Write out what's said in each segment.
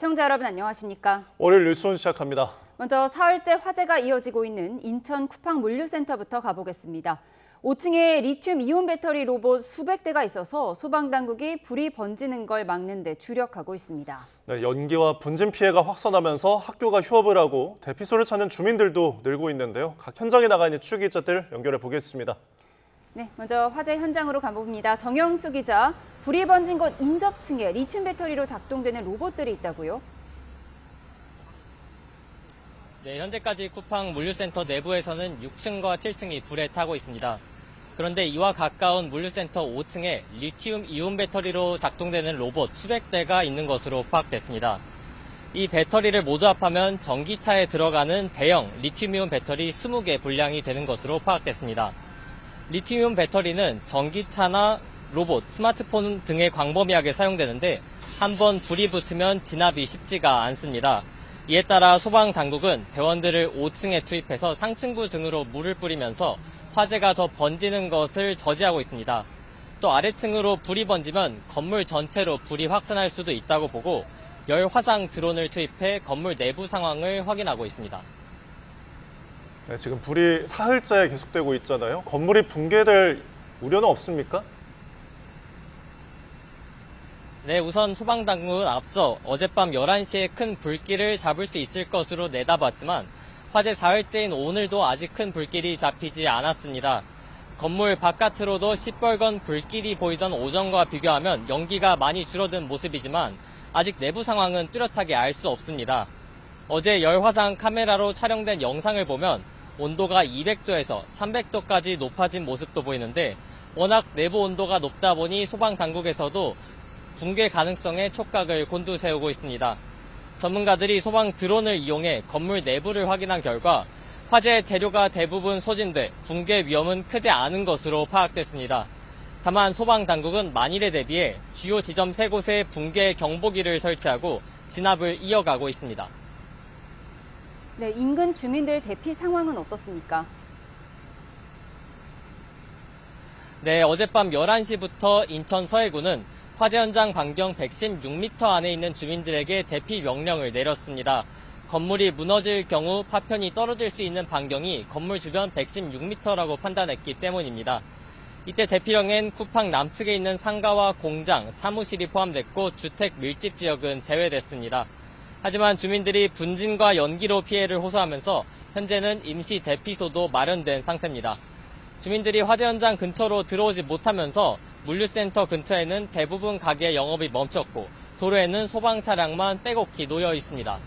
시청자 여러분 안녕하십니까? 월요일 뉴스온 시작합니다. 먼저 사흘째 화재가 이어지고 있는 인천 쿠팡 물류센터부터 가보겠습니다. 5층에 리튬 이온 배터리 로봇 수백 대가 있어서 소방당국이 불이 번지는 걸 막는 데 주력하고 있습니다. 네, 연기와 분진 피해가 확산하면서 학교가 휴업을 하고 대피소를 찾는 주민들도 늘고 있는데요. 각 현장에 나가 있는 취재 기자들 연결해 보겠습니다. 네, 먼저 화재 현장으로 가봅니다. 정영수 기자, 불이 번진 곳 인접층에 리튬 배터리로 작동되는 로봇들이 있다고요? 네, 현재까지 쿠팡 물류센터 내부에서는 6층과 7층이 불에 타고 있습니다. 그런데 이와 가까운 물류센터 5층에 리튬 이온 배터리로 작동되는 로봇 수백 대가 있는 것으로 파악됐습니다. 이 배터리를 모두 합하면 전기차에 들어가는 대형 리튬 이온 배터리 20개 분량이 되는 것으로 파악됐습니다. 리튬 이온 배터리는 전기차나 로봇, 스마트폰 등에 광범위하게 사용되는데 한번 불이 붙으면 진압이 쉽지가 않습니다. 이에 따라 소방당국은 대원들을 5층에 투입해서 상층부 등으로 물을 뿌리면서 화재가 더 번지는 것을 저지하고 있습니다. 또 아래층으로 불이 번지면 건물 전체로 불이 확산할 수도 있다고 보고 열화상 드론을 투입해 건물 내부 상황을 확인하고 있습니다. 네, 지금 불이 사흘째 계속되고 있잖아요. 건물이 붕괴될 우려는 없습니까? 네, 우선 소방당국은 앞서 어젯밤 11시에 큰 불길을 잡을 수 있을 것으로 내다봤지만 화재 사흘째인 오늘도 아직 큰 불길이 잡히지 않았습니다. 건물 바깥으로도 시뻘건 불길이 보이던 오전과 비교하면 연기가 많이 줄어든 모습이지만 아직 내부 상황은 뚜렷하게 알 수 없습니다. 어제 열화상 카메라로 촬영된 영상을 보면 온도가 200도에서 300도까지 높아진 모습도 보이는데 워낙 내부 온도가 높다 보니 소방당국에서도 붕괴 가능성에 촉각을 곤두세우고 있습니다. 전문가들이 소방 드론을 이용해 건물 내부를 확인한 결과 화재 재료가 대부분 소진돼 붕괴 위험은 크지 않은 것으로 파악됐습니다. 다만 소방당국은 만일에 대비해 주요 지점 3곳에 붕괴 경보기를 설치하고 진압을 이어가고 있습니다. 네, 인근 주민들 대피 상황은 어떻습니까? 네, 어젯밤 11시부터 인천 서해구는 화재 현장 반경 116m 안에 있는 주민들에게 대피 명령을 내렸습니다. 건물이 무너질 경우 파편이 떨어질 수 있는 반경이 건물 주변 116m라고 판단했기 때문입니다. 이때 대피령엔 쿠팡 남측에 있는 상가와 공장, 사무실이 포함됐고 주택 밀집 지역은 제외됐습니다. 하지만 주민들이 분진과 연기로 피해를 호소하면서 현재는 임시 대피소도 마련된 상태입니다. 주민들이 화재 현장 근처로 들어오지 못하면서 물류센터 근처에는 대부분 가게 영업이 멈췄고 도로에는 소방 차량만 빼곡히 놓여 있습니다.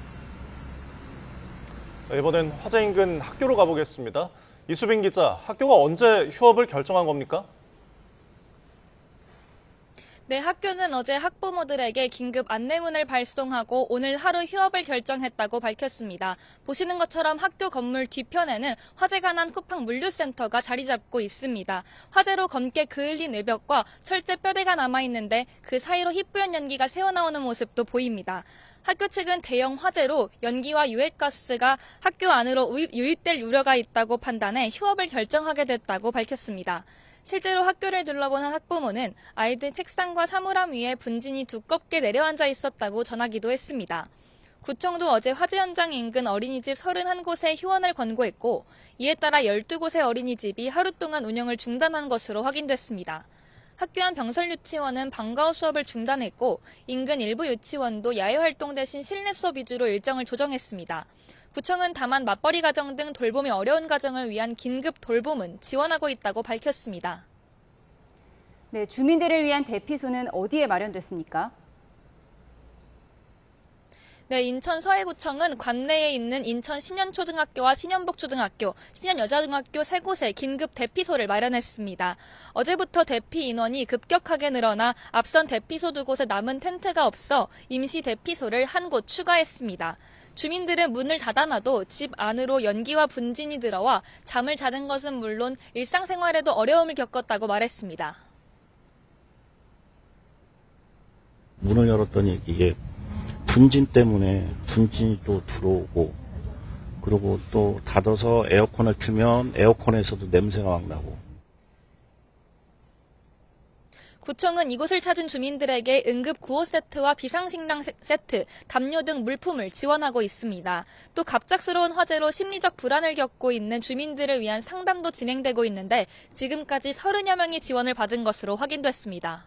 이번엔 화재 인근 학교로 가보겠습니다. 이수빈 기자, 학교가 언제 휴업을 결정한 겁니까? 네, 학교는 어제 학부모들에게 긴급 안내문을 발송하고 오늘 하루 휴업을 결정했다고 밝혔습니다. 보시는 것처럼 학교 건물 뒤편에는 화재가 난 쿠팡 물류센터가 자리 잡고 있습니다. 화재로 검게 그을린 외벽과 철제 뼈대가 남아있는데 그 사이로 희뿌연 연기가 새어나오는 모습도 보입니다. 학교 측은 대형 화재로 연기와 유해가스가 학교 안으로 유입될 우려가 있다고 판단해 휴업을 결정하게 됐다고 밝혔습니다. 실제로 학교를 둘러본 한 학부모는 아이들 책상과 사물함 위에 분진이 두껍게 내려앉아 있었다고 전하기도 했습니다. 구청도 어제 화재 현장 인근 어린이집 31곳에 휴원을 권고했고 이에 따라 12곳의 어린이집이 하루 동안 운영을 중단한 것으로 확인됐습니다. 학교 안 병설 유치원은 방과후 수업을 중단했고 인근 일부 유치원도 야외 활동 대신 실내 수업 위주로 일정을 조정했습니다. 구청은 다만 맞벌이 가정 등 돌봄이 어려운 가정을 위한 긴급 돌봄은 지원하고 있다고 밝혔습니다. 네, 주민들을 위한 대피소는 어디에 마련됐습니까? 네, 인천 서해구청은 관내에 있는 인천 신현초등학교와 신현복초등학교, 신현여자중학교 3곳에 긴급 대피소를 마련했습니다. 어제부터 대피 인원이 급격하게 늘어나 앞선 대피소 2곳에 남은 텐트가 없어 임시 대피소를 1곳 추가했습니다. 주민들은 문을 닫아놔도 집 안으로 연기와 분진이 들어와 잠을 자는 것은 물론 일상생활에도 어려움을 겪었다고 말했습니다. 문을 열었더니 이게 분진 때문에 분진이 또 들어오고 그리고 또 닫아서 에어컨을 틀면 에어컨에서도 냄새가 막 나고 구청은 이곳을 찾은 주민들에게 응급 구호 세트와 비상식량 세트, 담요 등 물품을 지원하고 있습니다. 또 갑작스러운 화재로 심리적 불안을 겪고 있는 주민들을 위한 상담도 진행되고 있는데 지금까지 30여 명이 지원을 받은 것으로 확인됐습니다.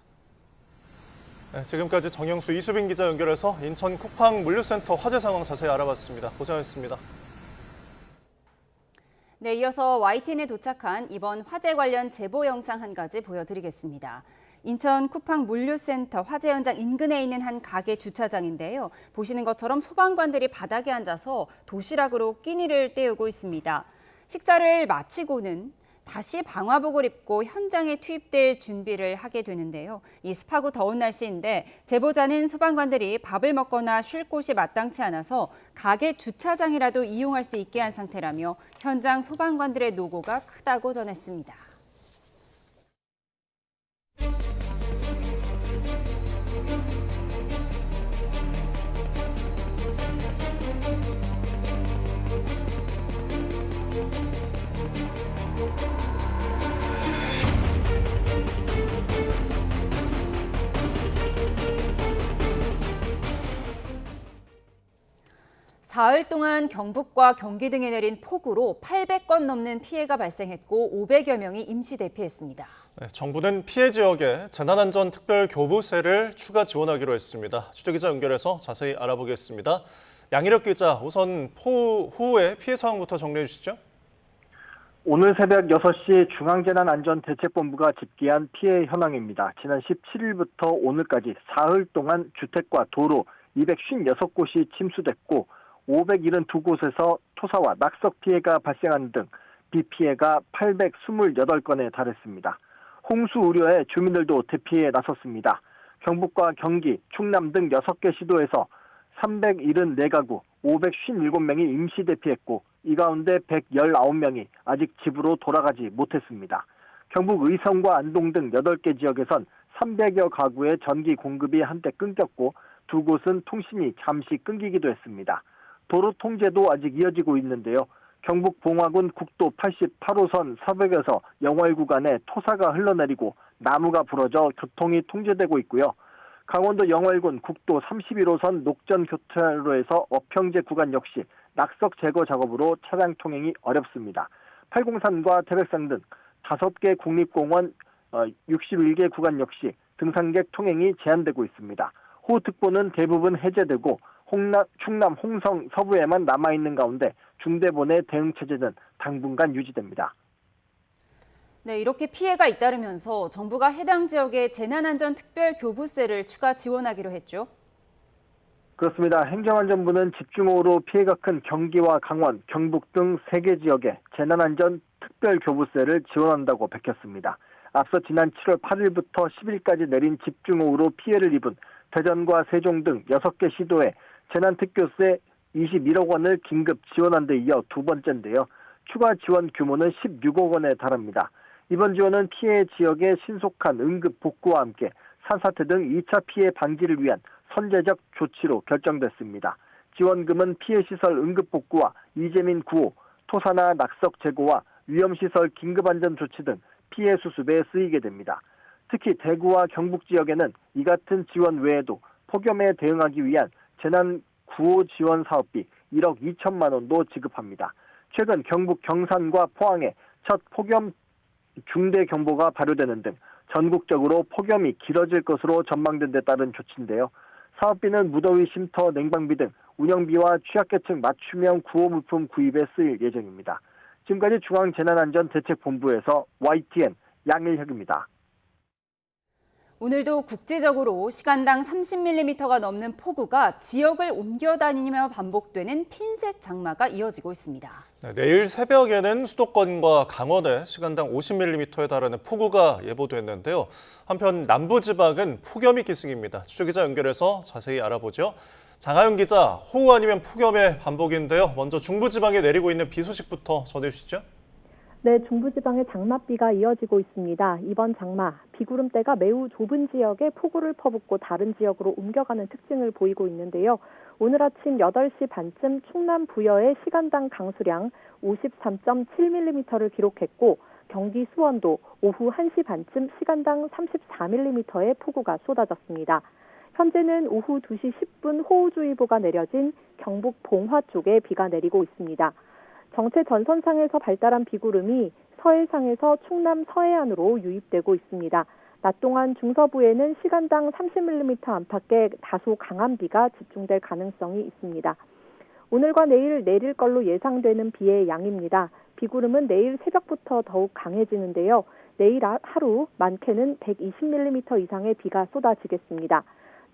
네, 지금까지 정영수, 이수빈 기자 연결해서 인천 쿠팡 물류센터 화재 상황 자세히 알아봤습니다. 고생하셨습니다. 네, 이어서 YTN에 도착한 이번 화재 관련 제보 영상 한 가지 보여드리겠습니다. 인천 쿠팡 물류센터 화재 현장 인근에 있는 한 가게 주차장인데요. 보시는 것처럼 소방관들이 바닥에 앉아서 도시락으로 끼니를 때우고 있습니다. 식사를 마치고는 다시 방화복을 입고 현장에 투입될 준비를 하게 되는데요. 이 습하고 더운 날씨인데 제보자는 소방관들이 밥을 먹거나 쉴 곳이 마땅치 않아서 가게 주차장이라도 이용할 수 있게 한 상태라며 현장 소방관들의 노고가 크다고 전했습니다. 사흘 동안 경북과 경기 등에 내린 폭우로 800건 넘는 피해가 발생했고 500여 명이 임시 대피했습니다. 네, 정부는 피해 지역에 재난안전특별교부세를 추가 지원하기로 했습니다. 취재기자 연결해서 자세히 알아보겠습니다. 양희력 기자, 우선 폭우 후의 피해 상황부터 정리해 주시죠. 오늘 새벽 6시 중앙재난안전대책본부가 집계한 피해 현황입니다. 지난 17일부터 오늘까지 사흘 동안 주택과 도로 256곳이 침수됐고 572곳에서 토사와 낙석 피해가 발생한 등 비 피해가 828건에 달했습니다. 홍수 우려에 주민들도 대피에 나섰습니다. 경북과 경기, 충남 등 6개 시도에서 374가구, 557명이 임시 대피했고 이 가운데 119명이 아직 집으로 돌아가지 못했습니다. 경북 의성과 안동 등 8개 지역에선 300여 가구의 전기 공급이 한때 끊겼고 두 곳은 통신이 잠시 끊기기도 했습니다. 도로 통제도 아직 이어지고 있는데요. 경북 봉화군 국도 88호선 서백에서 영월 구간에 토사가 흘러내리고 나무가 부러져 교통이 통제되고 있고요. 강원도 영월군 국도 31호선 녹전 교차로에서 어평제 구간 역시 낙석 제거 작업으로 차량 통행이 어렵습니다. 팔공산과 태백산 등 5개 국립공원 61개 구간 역시 등산객 통행이 제한되고 있습니다. 호우특보는 대부분 해제되고 충남 홍성 서부에만 남아있는 가운데 중대본의 대응체제는 당분간 유지됩니다. 네, 이렇게 피해가 잇따르면서 정부가 해당 지역에 재난안전특별교부세를 추가 지원하기로 했죠. 그렇습니다. 행정안전부는 집중호우로 피해가 큰 경기와 강원, 경북 등 3개 지역에 재난안전특별교부세를 지원한다고 밝혔습니다. 앞서 지난 7월 8일부터 10일까지 내린 집중호우로 피해를 입은 대전과 세종 등 6개 시도에 재난특교세 21억 원을 긴급 지원한 데 이어 두 번째인데요. 추가 지원 규모는 16억 원에 달합니다. 이번 지원은 피해 지역의 신속한 응급 복구와 함께 산사태 등 2차 피해 방지를 위한 선제적 조치로 결정됐습니다. 지원금은 피해시설 응급 복구와 이재민 구호, 토사나 낙석 제거와 위험시설 긴급안전 조치 등 피해 수습에 쓰이게 됩니다. 특히 대구와 경북 지역에는 이 같은 지원 외에도 폭염에 대응하기 위한 재난 구호 지원 사업비 1억 2천만 원도 지급합니다. 최근 경북 경산과 포항에 첫 폭염 중대 경보가 발효되는 등 전국적으로 폭염이 길어질 것으로 전망된 데 따른 조치인데요. 사업비는 무더위 쉼터 냉방비 등 운영비와 취약계층 맞춤형 구호 물품 구입에 쓰일 예정입니다. 지금까지 중앙재난안전대책본부에서 YTN 양일혁입니다. 오늘도 국지적으로 시간당 30mm가 넘는 폭우가 지역을 옮겨다니며 반복되는 핀셋 장마가 이어지고 있습니다. 네, 내일 새벽에는 수도권과 강원에 시간당 50mm에 달하는 폭우가 예보됐는데요. 한편 남부지방은 폭염이 기승입니다. 취재기자 연결해서 자세히 알아보죠. 장하윤 기자, 호우 아니면 폭염의 반복인데요. 먼저 중부지방에 내리고 있는 비 소식부터 전해주시죠. 네, 중부지방에 장맛비가 이어지고 있습니다. 이번 장마, 비구름대가 매우 좁은 지역에 폭우를 퍼붓고 다른 지역으로 옮겨가는 특징을 보이고 있는데요. 오늘 아침 8시 반쯤 충남 부여의 시간당 강수량 53.7mm를 기록했고 경기 수원도 오후 1시 반쯤 시간당 34mm의 폭우가 쏟아졌습니다. 현재는 오후 2시 10분 호우주의보가 내려진 경북 봉화 쪽에 비가 내리고 있습니다. 정체 전선상에서 발달한 비구름이 서해상에서 충남 서해안으로 유입되고 있습니다. 낮 동안 중서부에는 시간당 30mm 안팎의 다소 강한 비가 집중될 가능성이 있습니다. 오늘과 내일 내릴 걸로 예상되는 비의 양입니다. 비구름은 내일 새벽부터 더욱 강해지는데요. 내일 하루 많게는 120mm 이상의 비가 쏟아지겠습니다.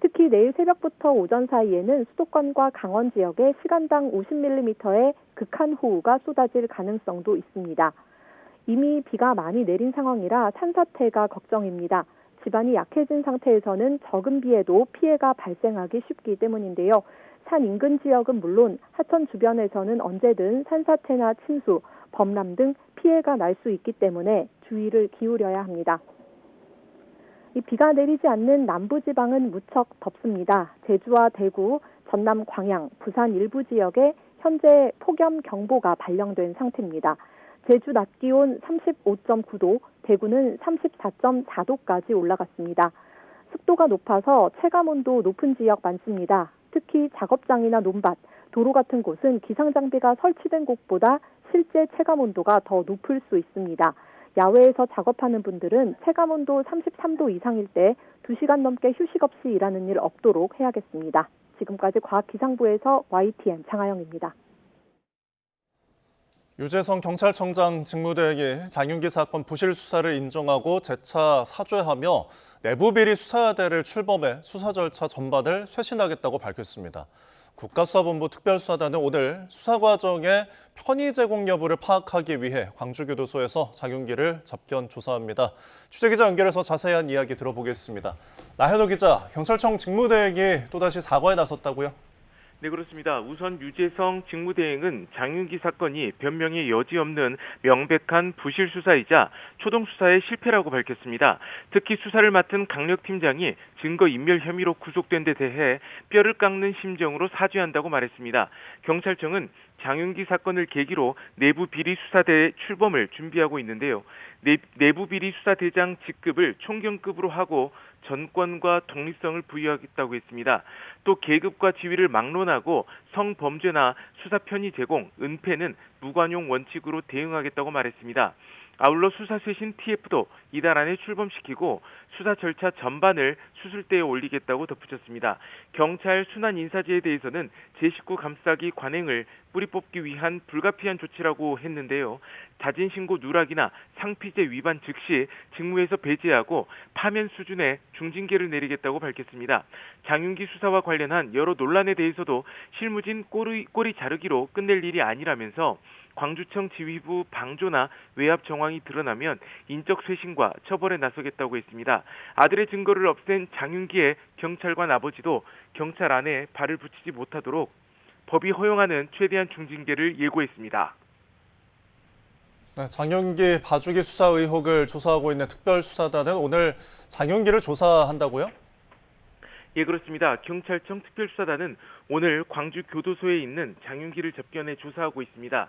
특히 내일 새벽부터 오전 사이에는 수도권과 강원 지역에 시간당 50mm의 극한 호우가 쏟아질 가능성도 있습니다. 이미 비가 많이 내린 상황이라 산사태가 걱정입니다. 지반이 약해진 상태에서는 적은 비에도 피해가 발생하기 쉽기 때문인데요. 산 인근 지역은 물론 하천 주변에서는 언제든 산사태나 침수, 범람 등 피해가 날 수 있기 때문에 주의를 기울여야 합니다. 이 비가 내리지 않는 남부지방은 무척 덥습니다. 제주와 대구, 전남 광양, 부산 일부 지역에 현재 폭염경보가 발령된 상태입니다. 제주 낮 기온 35.9도, 대구는 34.4도까지 올라갔습니다. 습도가 높아서 체감온도 높은 지역 많습니다. 특히 작업장이나 논밭, 도로 같은 곳은 기상장비가 설치된 곳보다 실제 체감온도가 더 높을 수 있습니다. 야외에서 작업하는 분들은 체감온도 33도 이상일 때 2시간 넘게 휴식 없이 일하는 일 없도록 해야겠습니다. 지금까지 과학기상부에서 YTN 장하영입니다. 유재성 경찰청장 직무대행이 장윤기 사건 부실 수사를 인정하고 재차 사죄하며 내부비리 수사대를 출범해 수사 절차 전반을 쇄신하겠다고 밝혔습니다. 국가수사본부 특별수사단은 오늘 수사 과정의 편의 제공 여부를 파악하기 위해 광주교도소에서 장윤기를 접견 조사합니다. 취재기자 연결해서 자세한 이야기 들어보겠습니다. 나현호 기자, 경찰청 직무대행이 또다시 사과에 나섰다고요? 네, 그렇습니다. 우선 유재성 직무대행은 장윤기 사건이 변명의 여지 없는 명백한 부실 수사이자 초동 수사의 실패라고 밝혔습니다. 특히 수사를 맡은 강력팀장이 증거인멸 혐의로 구속된 데 대해 뼈를 깎는 심정으로 사죄한다고 말했습니다. 경찰청은 장윤기 사건을 계기로 내부비리 수사대 출범을 준비하고 있는데요. 내부비리 수사대장 직급을 총경급으로 하고 전권과 독립성을 부여하겠다고 했습니다. 또 계급과 지위를 막론하고 성범죄나 수사 편의 제공, 은폐는 무관용 원칙으로 대응하겠다고 말했습니다. 아울러 수사 쇄신 TF도 이달 안에 출범시키고 수사 절차 전반을 수술대에 올리겠다고 덧붙였습니다. 경찰 순환 인사제에 대해서는 제19 감싸기 관행을 뿌리 뽑기 위한 불가피한 조치라고 했는데요. 자진신고 누락이나 상피제 위반 즉시 직무에서 배제하고 파면 수준의 중징계를 내리겠다고 밝혔습니다. 장윤기 수사와 관련한 여러 논란에 대해서도 실무진 꼬리 자르기로 끝낼 일이 아니라면서 광주청 지휘부 방조나 외압 정황이 드러나면 인적 쇄신과 처벌에 나서겠다고 했습니다. 아들의 증거를 없앤 장윤기의 경찰관 아버지도 경찰 안에 발을 붙이지 못하도록 법이 허용하는 최대한 중징계를 예고했습니다. 네, 장윤기 봐주기 수사 의혹을 조사하고 있는 특별수사단은 오늘 장윤기를 조사한다고요? 예, 그렇습니다. 경찰청 특별수사단은 오늘 광주교도소에 있는 장윤기를 접견해 조사하고 있습니다.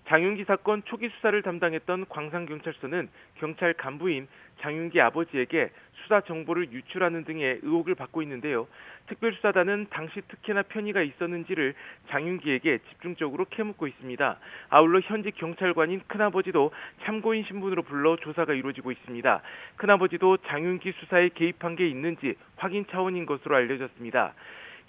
장윤기 사건 초기 수사를 담당했던 광산경찰서는 경찰 간부인 장윤기 아버지에게 수사 정보를 유출하는 등의 의혹을 받고 있는데요. 특별수사단은 당시 특혜나 편의가 있었는지를 장윤기에게 집중적으로 캐묻고 있습니다. 아울러 현직 경찰관인 큰아버지도 참고인 신분으로 불러 조사가 이루어지고 있습니다. 큰아버지도 장윤기 수사에 개입한 게 있는지 확인 차원인 것으로 알려졌습니다.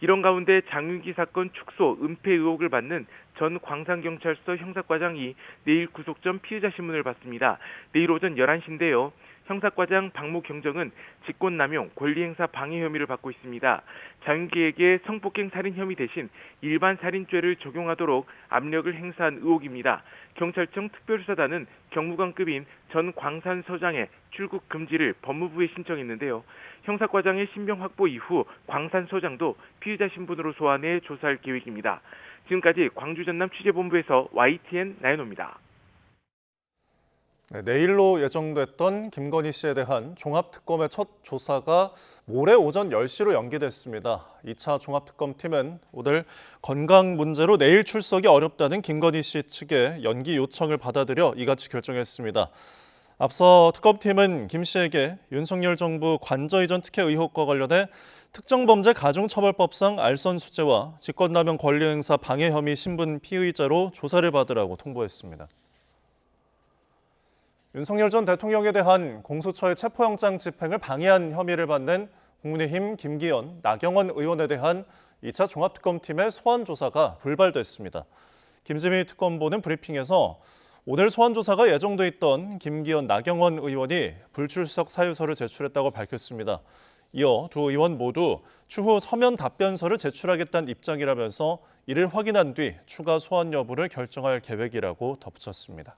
이런 가운데 장윤기 사건 축소, 은폐 의혹을 받는 전 광산경찰서 형사과장이 내일 구속 전 피의자 신문을 받습니다. 내일 오전 11시인데요. 형사과장 박모 경정은 직권남용, 권리행사 방해 혐의를 받고 있습니다. 장윤기에게 성폭행 살인 혐의 대신 일반 살인죄를 적용하도록 압력을 행사한 의혹입니다. 경찰청 특별수사단은 경무관급인 전 광산서장의 출국 금지를 법무부에 신청했는데요. 형사과장의 신병 확보 이후 광산서장도 피의자 신분으로 소환해 조사할 계획입니다. 지금까지 광주 전남 취재본부에서 YTN 나연호입니다. 네, 내일로 예정됐던 김건희 씨에 대한 종합특검의 첫 조사가 모레 오전 10시로 연기됐습니다. 2차 종합특검팀은 오늘 건강 문제로 내일 출석이 어렵다는 김건희 씨 측의 연기 요청을 받아들여 이같이 결정했습니다. 앞서 특검팀은 김 씨에게 윤석열 정부 관저 이전 특혜 의혹과 관련해 특정범죄 가중처벌법상 알선수재와 직권남용 권리행사 방해 혐의 신분 피의자로 조사를 받으라고 통보했습니다. 윤석열 전 대통령에 대한 공수처의 체포영장 집행을 방해한 혐의를 받는 국민의힘 김기현, 나경원 의원에 대한 2차 종합특검팀의 소환 조사가 불발됐습니다. 김지미 특검보는 브리핑에서 오늘 소환 조사가 예정돼 있던 김기현, 나경원 의원이 불출석 사유서를 제출했다고 밝혔습니다. 이어 두 의원 모두 추후 서면 답변서를 제출하겠다는 입장이라면서 이를 확인한 뒤 추가 소환 여부를 결정할 계획이라고 덧붙였습니다.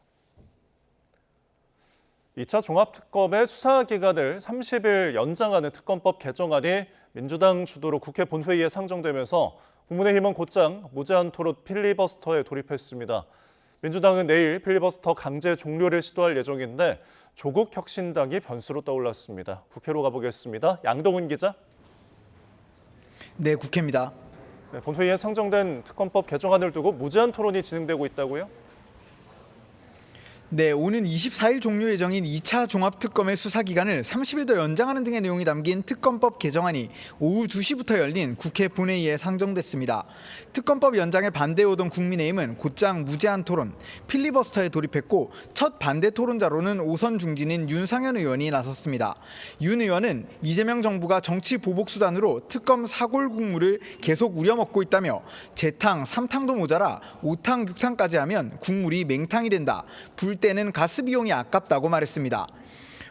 2차 종합특검의 수사 기간을 30일 연장하는 특검법 개정안이 민주당 주도로 국회 본회의에 상정되면서 국민의힘은 곧장 무제한 토론 필리버스터에 돌입했습니다. 민주당은 내일 필리버스터 강제 종료를 시도할 예정인데 조국 혁신당이 변수로 떠올랐습니다. 국회로 가보겠습니다. 양동훈 기자. 네, 국회입니다. 네, 본회의에 상정된 특검법 개정안을 두고 무제한 토론이 진행되고 있다고요? 네, 오는 24일 종료 예정인 2차 종합특검의 수사기간을 30일 더 연장하는 등의 내용이 담긴 특검법 개정안이 오후 2시부터 열린 국회 본회의에 상정됐습니다. 특검법 연장에 반대해오던 국민의힘은 곧장 무제한 토론, 필리버스터에 돌입했고 첫 반대 토론자로는 오선 중진인 윤상현 의원이 나섰습니다. 윤 의원은 이재명 정부가 정치 보복 수단으로 특검 사골 국물을 계속 우려먹고 있다며 재탕, 3탕도 모자라 5탕, 6탕까지 하면 국물이 맹탕이 된다. 불 때는 가스 비용이 아깝다고 말했습니다.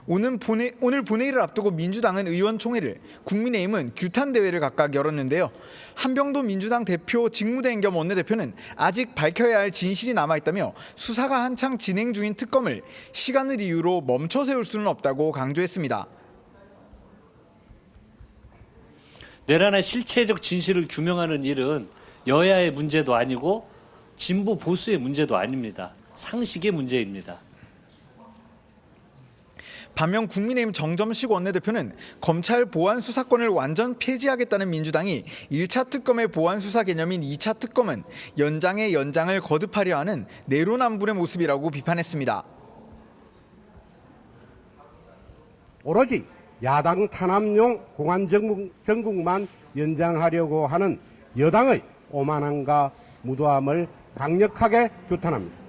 오늘 본회의를 앞두고 민주당은 의원총회를, 국민의힘은 규탄 대회를 각각 열었는데요. 한병도 민주당 대표 직무대행 겸 원내대표는 아직 밝혀야 할 진실이 남아있다며 수사가 한창 진행 중인 특검을 시간을 이유로 멈춰 세울 수는 없다고 강조했습니다. 내란의 실체적 진실을 규명하는 일은 여야의 문제도 아니고 진보 보수의 문제도 아닙니다. 상식의 문제입니다. 반면 국민의힘 정점식 원내대표는 검찰 보안 수사권을 완전 폐지하겠다는 민주당이 1차 특검의 보안 수사 개념인 2차 특검은 연장의 연장을 거듭하려 하는 내로남불의 모습이라고 비판했습니다. 오로지 야당 탄압용 공안 정국만 연장하려고 하는 여당의 오만함과 무도함을 강력하게 규탄합니다.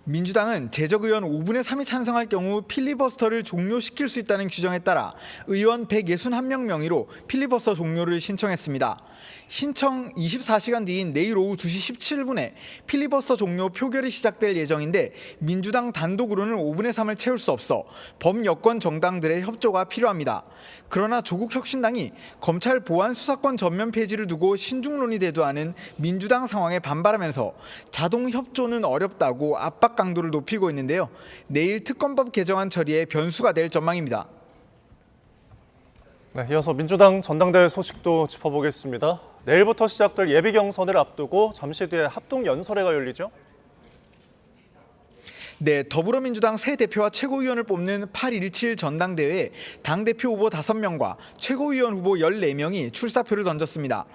민주당은 재적 의원 5분의 3이 찬성할 경우 필리버스터를 종료시킬 수 있다는 규정에 따라 의원 161명 명의로 필리버스터 종료를 신청했습니다. 신청 24시간 뒤인 내일 오후 2시 17분에 필리버스터 종료 표결이 시작될 예정인데 민주당 단독으로는 5분의 3을 채울 수 없어 범여권 정당들의 협조가 필요합니다. 그러나 조국 혁신당이 검찰 보안 수사권 전면 폐지를 두고 신중론이 대두하는 민주당 상황에 반발하면서 자동 협조는 어렵다고 압박 강도를 높이고 있는데요. 내일 특검법 개정안 처리에 변수가 될 전망입니다. 네, 이어서 민주당 전당대회 소식도 짚어보겠습니다. 내일부터 시작될 예비 경선을 앞두고 잠시 뒤에 합동 연설회가 열리죠? 네, 더불어민주당 새 대표와 최고위원을 뽑는 8.17 전당대회에 당대표 후보 5명과 최고위원 후보 14명이 출사표를 던졌습니다.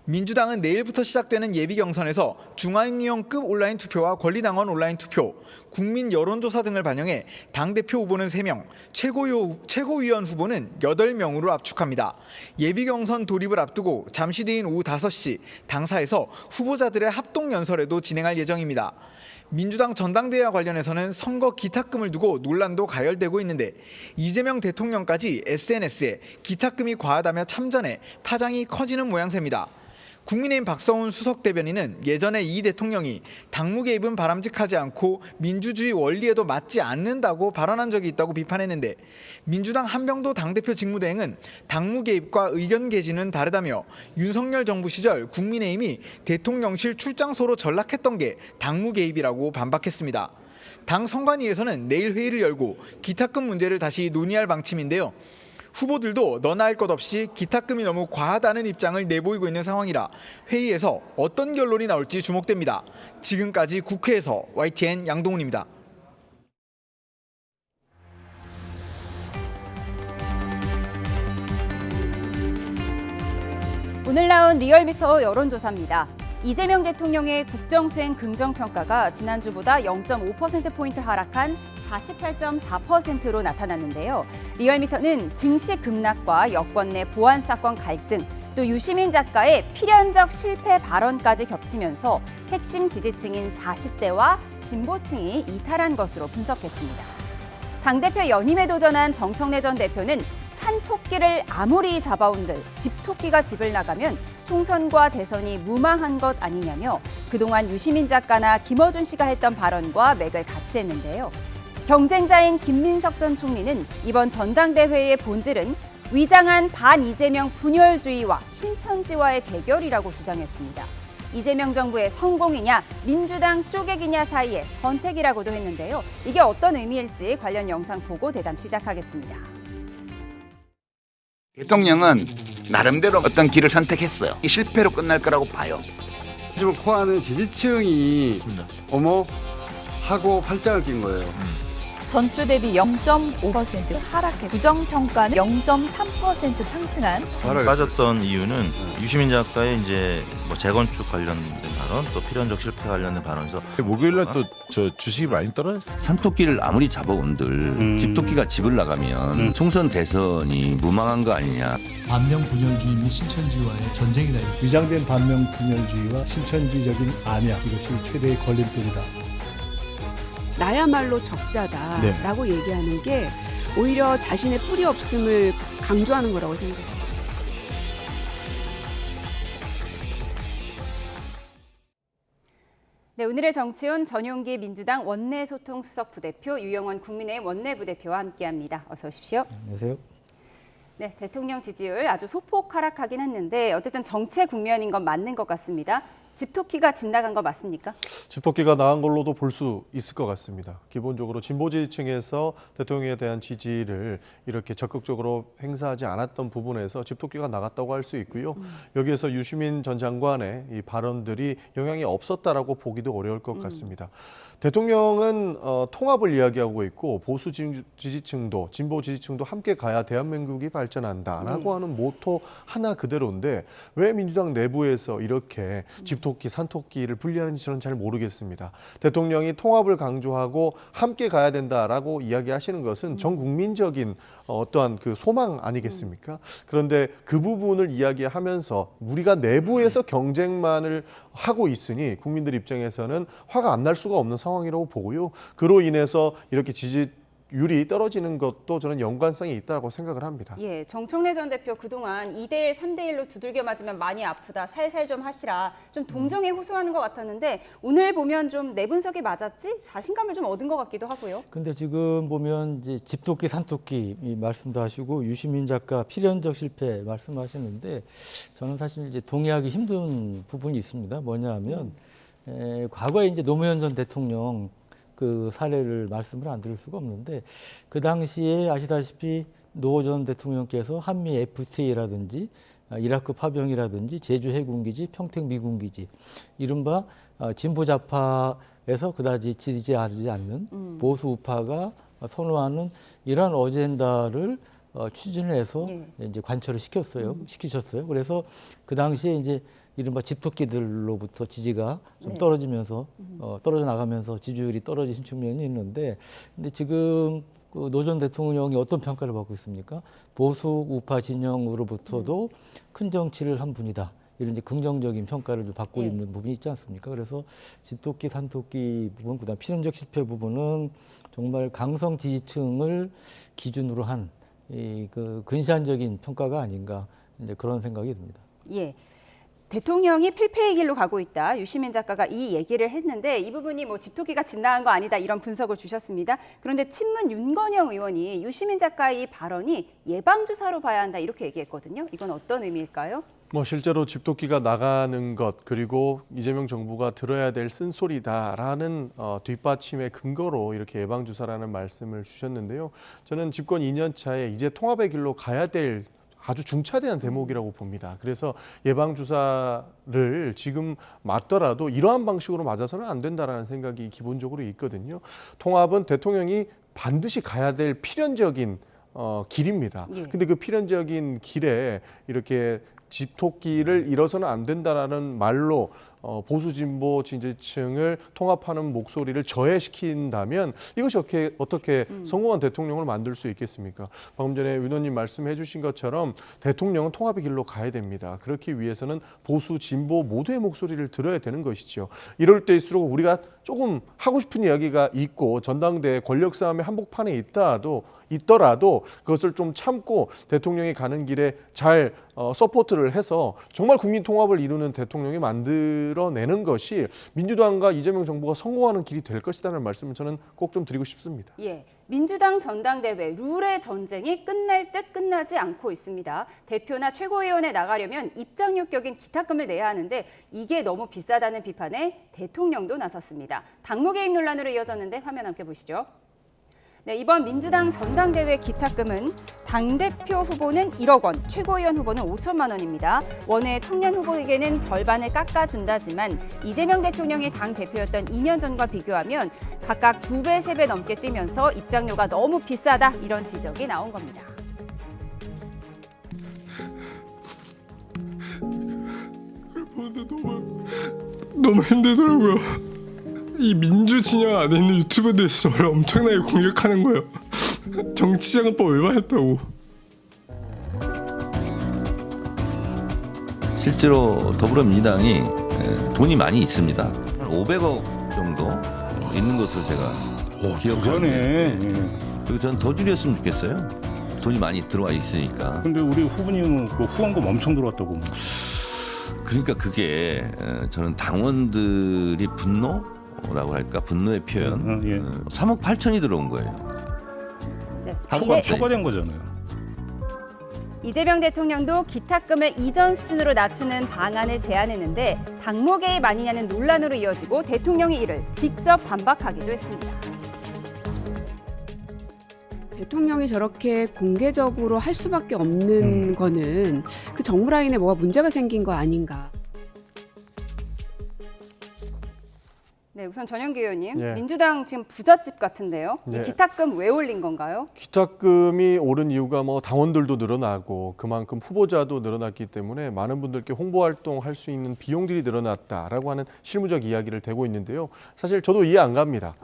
민주당은 내일부터 시작되는 예비 경선에서 중앙위원급 온라인 투표와 권리당원 온라인 투표, 국민 여론조사 등을 반영해 당대표 후보는 3명, 최고위원 후보는 8명으로 압축합니다. 예비 경선 돌입을 앞두고 잠시 뒤인 오후 5시 당사에서 후보자들의 합동 연설회도 진행할 예정입니다. 민주당 전당대회와 관련해서는 선거 기탁금을 두고 논란도 가열되고 있는데 이재명 대통령까지 SNS에 기탁금이 과하다며 참전해 파장이 커지는 모양새입니다. 국민의힘 박성훈 수석 대변인은 예전에 이 대통령이 당무 개입은 바람직하지 않고 민주주의 원리에도 맞지 않는다고 발언한 적이 있다고 비판했는데 민주당 한병도 당대표 직무대행은 당무 개입과 의견 개진은 다르다며 윤석열 정부 시절 국민의힘이 대통령실 출장소로 전락했던 게 당무 개입이라고 반박했습니다. 당 선관위에서는 내일 회의를 열고 기탁금 문제를 다시 논의할 방침인데요. 후보들도 너나 할 것 없이 기탁금이 너무 과하다는 입장을 내보이고 있는 상황이라 회의에서 어떤 결론이 나올지 주목됩니다. 지금까지 국회에서 YTN 양동훈입니다. 오늘 나온 리얼미터 여론조사입니다. 이재명 대통령의 국정수행 긍정평가가 지난주보다 0.5%포인트 하락한 48.4%로 나타났는데요. 리얼미터는 증시 급락과 여권 내 보안 사건 갈등, 또 유시민 작가의 필연적 실패 발언까지 겹치면서 핵심 지지층인 40대와 진보층이 이탈한 것으로 분석했습니다. 당대표 연임에 도전한 정청래 전 대표는 산토끼를 아무리 잡아온들 집토끼가 집을 나가면 총선과 대선이 무망한 것 아니냐며 그동안 유시민 작가나 김어준 씨가 했던 발언과 맥을 같이 했는데요. 경쟁자인 김민석 전 총리는 이번 전당대회의 본질은 위장한 반이재명 분열주의와 신천지와의 대결이라고 주장했습니다. 이재명 정부의 성공이냐 민주당 쪼개기냐 사이의 선택이라고도 했는데요. 이게 어떤 의미일지 관련 영상 보고 대담 시작하겠습니다. 대통령은 나름대로 어떤 길을 선택했어요. 실패로 끝날 거라고 봐요. 지금 코아는 지지층이 어머 하고 팔짱을 낀 거예요. 전주 대비 0.5% 하락해 부정평가는 0.3% 상승한. 빠졌던 이유는 유시민 작가의 이제 뭐 재건축 관련된 발언, 또 필연적 실패 관련된 발언에서 목요일날 또 저 주식이 많이 떨어졌어요. 산토끼를 아무리 잡아온들 집토끼가 집을 나가면 총선 대선이 무망한 거 아니냐. 반명 분열주의 및 신천지와의 전쟁이다. 위장된 반명 분열주의와 신천지적인 암약, 이것이 최대의 걸림돌이다. 나야말로 적자다라고 얘기하는 게 오히려 자신의 뿌리 없음을 강조하는 거라고 생각해요. 네, 오늘의 정치훈 전용기 민주당 원내소통수석부대표, 유영원 국민의힘 원내부대표와 함께합니다. 어서 오십시오. 안녕하세요. 네, 대통령 지지율 아주 소폭 하락하긴 했는데 어쨌든 정체 국면인 건 맞는 것 같습니다. 집토끼가 집 나간 거 맞습니까? 집토끼가 나간 걸로도 볼 수 있을 것 같습니다. 기본적으로 진보 지지층에서 대통령에 대한 지지를 이렇게 적극적으로 행사하지 않았던 부분에서 집토끼가 나갔다고 할 수 있고요. 여기에서 유시민 전 장관의 이 발언들이 영향이 없었다라고 보기도 어려울 것 같습니다. 대통령은 통합을 이야기하고 있고 보수 지지층도 진보 지지층도 함께 가야 대한민국이 발전한다라고 하는 모토 하나 그대로인데 왜 민주당 내부에서 이렇게 집토끼, 산토끼를 분리하는지 저는 잘 모르겠습니다. 대통령이 통합을 강조하고 함께 가야 된다라고 이야기하시는 것은 전 국민적인 어떠한 그 소망 아니겠습니까? 그런데 그 부분을 이야기하면서 우리가 내부에서 경쟁만을 하고 있으니 국민들 입장에서는 화가 안 날 수가 없는 상황이라고 보고요. 그로 인해서 이렇게 지지율이 떨어지는 것도 저는 연관성이 있다고 생각을 합니다. 예, 정청래 전 대표 그동안 2대1, 3대1로 두들겨 맞으면 많이 아프다, 살살 좀 하시라, 좀 동정에 호소하는 것 같았는데 오늘 보면 좀 내 분석이 맞았지? 자신감을 좀 얻은 것 같기도 하고요. 근데 지금 보면 이제 집토끼, 산토끼 말씀도 하시고 유시민 작가 필연적 실패 말씀하시는데 저는 사실 이제 동의하기 힘든 부분이 있습니다. 뭐냐하면 과거에 이제 노무현 전 대통령 그 사례를 말씀을 안 드릴 수가 없는데 그 당시에 아시다시피 노 전 대통령께서 한미 FTA라든지 이라크 파병이라든지 제주 해군기지, 평택 미군기지 이른바 진보 좌파에서 그다지 지지하지 않는 보수 우파가 선호하는 이러한 어젠다를 추진해서 이제 관철을 시키셨어요. 그래서 그 당시에 이제 이른바 집토끼들로부터 지지가 좀 떨어지면서 떨어져 나가면서 지지율이 떨어지신 측면이 있는데, 근데 지금 그 노 전 대통령이 어떤 평가를 받고 있습니까? 보수 우파 진영으로부터도 큰 정치를 한 분이다. 이런 이제 긍정적인 평가를 받고 있는 부분이 있지 않습니까? 그래서 집토끼, 산토끼 부분, 그다음 필연적 실패 부분은 정말 강성 지지층을 기준으로 한 그 근시안적인 평가가 아닌가 이제 그런 생각이 듭니다. 예. 대통령이 필패의 길로 가고 있다. 유시민 작가가 이 얘기를 했는데 이 부분이 뭐 집토끼가 집 나간 거 아니다 이런 분석을 주셨습니다. 그런데 친문 윤건영 의원이 유시민 작가의 이 발언이 예방주사로 봐야 한다 이렇게 얘기했거든요. 이건 어떤 의미일까요? 실제로 집토끼가 나가는 것 그리고 이재명 정부가 들어야 될 쓴소리다라는 뒷받침의 근거로 이렇게 예방주사라는 말씀을 주셨는데요. 저는 집권 2년 차에 이제 통합의 길로 가야 될 아주 중차대한 대목이라고 봅니다. 그래서 예방주사를 지금 맞더라도 이러한 방식으로 맞아서는 안 된다라는 생각이 기본적으로 있거든요. 통합은 대통령이 반드시 가야 될 필연적인 길입니다. 근데 그 필연적인 길에 이렇게 집토끼를 잃어서는 안 된다라는 말로 보수 진보 지지층을 통합하는 목소리를 저해시킨다면 이것이 어떻게 성공한 대통령을 만들 수 있겠습니까? 방금 전에 의원님 말씀해 주신 것처럼 대통령은 통합의 길로 가야 됩니다. 그렇기 위해서는 보수 진보 모두의 목소리를 들어야 되는 것이죠. 이럴 때일수록 우리가 조금 하고 싶은 이야기가 있고 전당대회 권력 싸움의 한복판에 있더라도 그것을 좀 참고 대통령이 가는 길에 잘 서포트를 해서 정말 국민 통합을 이루는 대통령이 만들어내는 것이 민주당과 이재명 정부가 성공하는 길이 될 것이라는 말씀을 저는 꼭 좀 드리고 싶습니다. 예, 민주당 전당대회 룰의 전쟁이 끝날 듯 끝나지 않고 있습니다. 대표나 최고위원에 나가려면 입장료 격인 기탁금을 내야 하는데 이게 너무 비싸다는 비판에 대통령도 나섰습니다. 당무 개입 논란으로 이어졌는데 화면 함께 보시죠. 네, 이번 민주당 전당대회 기탁금은 당대표 후보는 1억 원, 최고위원 후보는 5천만 원입니다. 원외 청년 후보에게는 절반을 깎아준다지만 이재명 대통령이 당대표였던 2년 전과 비교하면 각각 2배, 3배 넘게 뛰면서 입장료가 너무 비싸다 이런 지적이 나온 겁니다. 너무 힘들더라고요. 이 민주 진영 안에 있는 유튜버들이 저를 엄청나게 공격하는 거예요. 정치자금법 위반했다고. 실제로 더불어민주당이 돈이 많이 있습니다. 한 500억 정도 있는 것을 제가 기억하는데 그리고 저는 더 줄였으면 좋겠어요. 돈이 많이 들어와 있으니까. 근데 우리 후보님은 뭐 후원금 엄청 들어왔다고. 그러니까 그게 저는 당원들이 분노라고 할까? 분노의 표현. 3억 8천이 들어온 거예요. 네, 하루가 초과된 거잖아요. 이재명 대통령도 기탁금을 이전 수준으로 낮추는 방안을 제안했는데 당무 개입 아니냐는 논란으로 이어지고 대통령이 이를 직접 반박하기도 했습니다. 대통령이 저렇게 공개적으로 할 수밖에 없는 거는 그 정무 라인에 뭐가 문제가 생긴 거 아닌가. 네, 우선 전영기 의원님, 예. 민주당 지금 부잣집 같은데요. 이 예. 기탁금 왜 올린 건가요? 기탁금이 오른 이유가 뭐 당원들도 늘어나고 그만큼 후보자도 늘어났기 때문에 많은 분들께 홍보 활동할 수 있는 비용들이 늘어났다라고 하는 실무적 이야기를 대고 있는데요. 사실 저도 이해 안 갑니다.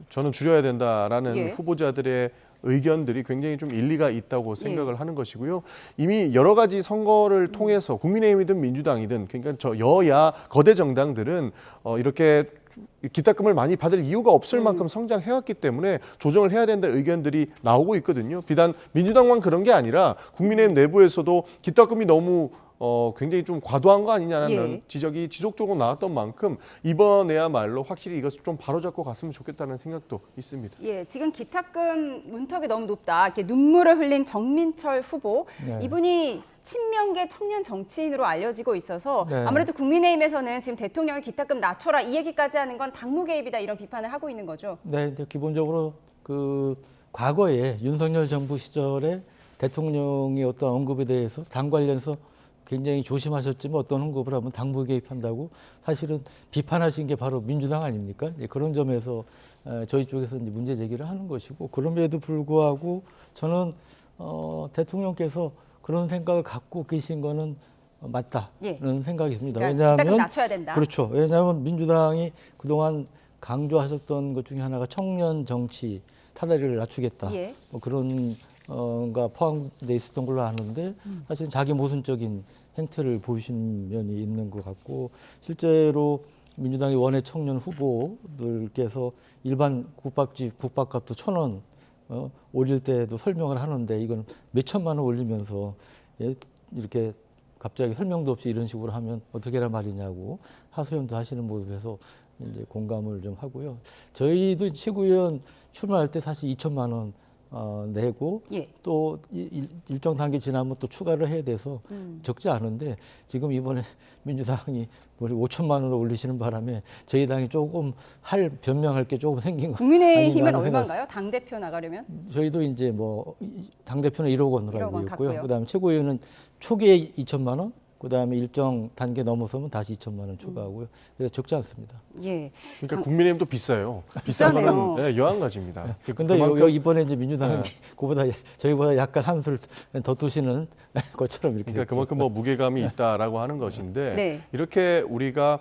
저는 줄여야 된다라는 예. 후보자들의 의견들이 굉장히 좀 일리가 있다고 생각을 하는 것이고요. 이미 여러 가지 선거를 통해서 국민의힘이든 민주당이든 그러니까 저 여야 거대 정당들은 이렇게 기탁금을 많이 받을 이유가 없을 만큼 성장해왔기 때문에 조정을 해야 된다 의견들이 나오고 있거든요. 비단 민주당만 그런 게 아니라 국민의힘 내부에서도 기탁금이 너무 굉장히 좀 과도한 거 아니냐는 지적이 지속적으로 나왔던 만큼 이번에야말로 확실히 이것을 좀 바로잡고 갔으면 좋겠다는 생각도 있습니다. 예, 지금 기탁금 문턱이 너무 높다. 이렇게 눈물을 흘린 정민철 후보. 네. 이분이 친명계 청년 정치인으로 알려지고 있어서 네. 아무래도 국민의힘에서는 지금 대통령이 기탁금 낮춰라 이 얘기까지 하는 건 당무 개입이다 이런 비판을 하고 있는 거죠. 네, 근데 기본적으로 그 과거에 윤석열 정부 시절에 대통령의 어떤 언급에 대해서 당 관련해서 굉장히 조심하셨지만 어떤 언급을 하면 당무 개입한다고 사실은 비판하신 게 바로 민주당 아닙니까? 그런 점에서 저희 쪽에서 이제 문제 제기를 하는 것이고 그럼에도 불구하고 저는 대통령께서 그런 생각을 갖고 계신 거는 맞다는 생각이 듭니다. 그러니까 왜냐하면 낮춰야 된다. 그렇죠. 왜냐하면 민주당이 그동안 강조하셨던 것 중에 하나가 청년 정치 사다리를 낮추겠다. 뭐 그런 가 포함되어 있었던 걸로 아는데 사실 자기 모순적인 행태를 보이신 면이 있는 것 같고 실제로 민주당의 원외 청년 후보들께서 일반 국밥집 국밥값도 1,000원 올릴 때도 설명을 하는데 이건 몇 천만 원 올리면서 이렇게 갑자기 설명도 없이 이런 식으로 하면 어떻게란 말이냐고 하소연도 하시는 모습에서 이제 공감을 좀 하고요. 저희도 최고위원 출마할 때 사실 2천만 원 내고 또 일정 단계 지나면 또 추가를 해야 돼서 적지 않은데 지금 이번에 민주당이 우리 5천만 원을 올리시는 바람에 저희 당이 조금 변명할 게 조금 생긴 거 국민의힘은 얼마인가요? 당대표 나가려면? 저희도 이제 뭐 당대표는 1억 원으로 알고 있고요. 그다음에 최고위원은 초기에 2천만 원, 그다음에 일정 단계 넘어서면 다시 2천만 원 추가하고요. 그래서 적지 않습니다. 예. 그러니까 국민의힘도 비싸요. 비싸네요. 비싸면 네, 여한가지입니다. 근데 그만큼- 이번에 이제 민주당이 네. 그보다 저희보다 약간 한술 더 두시는 것처럼 이렇게. 그러니까 그만큼 뭐 무게감이 있다라고 하는 것인데 네. 이렇게 우리가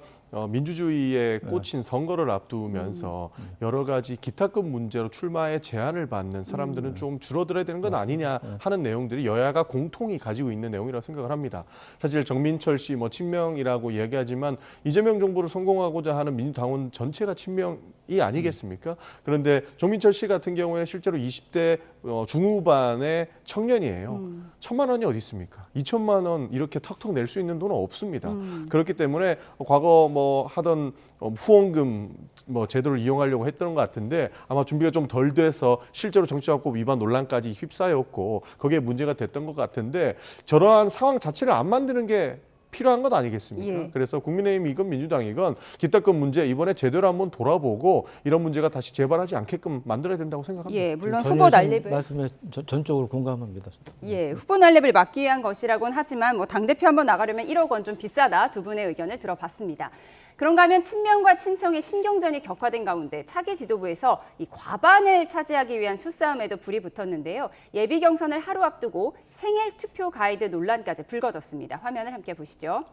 민주주의에 꽂힌 선거를 앞두면서 여러 가지 기타급 문제로 출마에 제한을 받는 사람들은 좀 줄어들어야 되는 건 아니냐 하는 내용들이 여야가 공통이 가지고 있는 내용이라고 생각을 합니다. 사실 정민철 씨 뭐 친명이라고 얘기하지만 이재명 정부를 성공하고자 하는 민주당원 전체가 친명이 아니겠습니까? 그런데 정민철 씨 같은 경우에는 실제로 20대 중후반의 청년이에요. 1,000만 원이 어디 있습니까? 2천만 원 이렇게 턱턱 낼 수 있는 돈은 없습니다. 그렇기 때문에 과거 뭐 하던 후원금 뭐 제도를 이용하려고 했던 것 같은데 아마 준비가 좀 덜 돼서 실제로 정치화법 위반 논란까지 휩싸였고 거기에 문제가 됐던 것 같은데 저러한 상황 자체를 안 만드는 게 필요한 것 아니겠습니까? 예. 그래서 국민의힘이건 민주당이건 기타급 문제 이번에 제대로 한번 돌아보고 이런 문제가 다시 재발하지 않게끔 만들어야 된다고 생각합니다. 예, 물론 전혀 후보 난립을 말씀에 전적으로 공감합니다. 예, 후보 난립을 막기 위한 것이라고는 하지만 뭐 당대표 한번 나가려면 1억 원 좀 비싸다 두 분의 의견을 들어봤습니다. 그런가 하면 친명과 친청의 신경전이 격화된 가운데 차기 지도부에서 이 과반을 차지하기 위한 수싸움에도 불이 붙었는데요. 예비 경선을 하루 앞두고 생일 투표 가이드 논란까지 불거졌습니다. 화면을 함께 보시죠.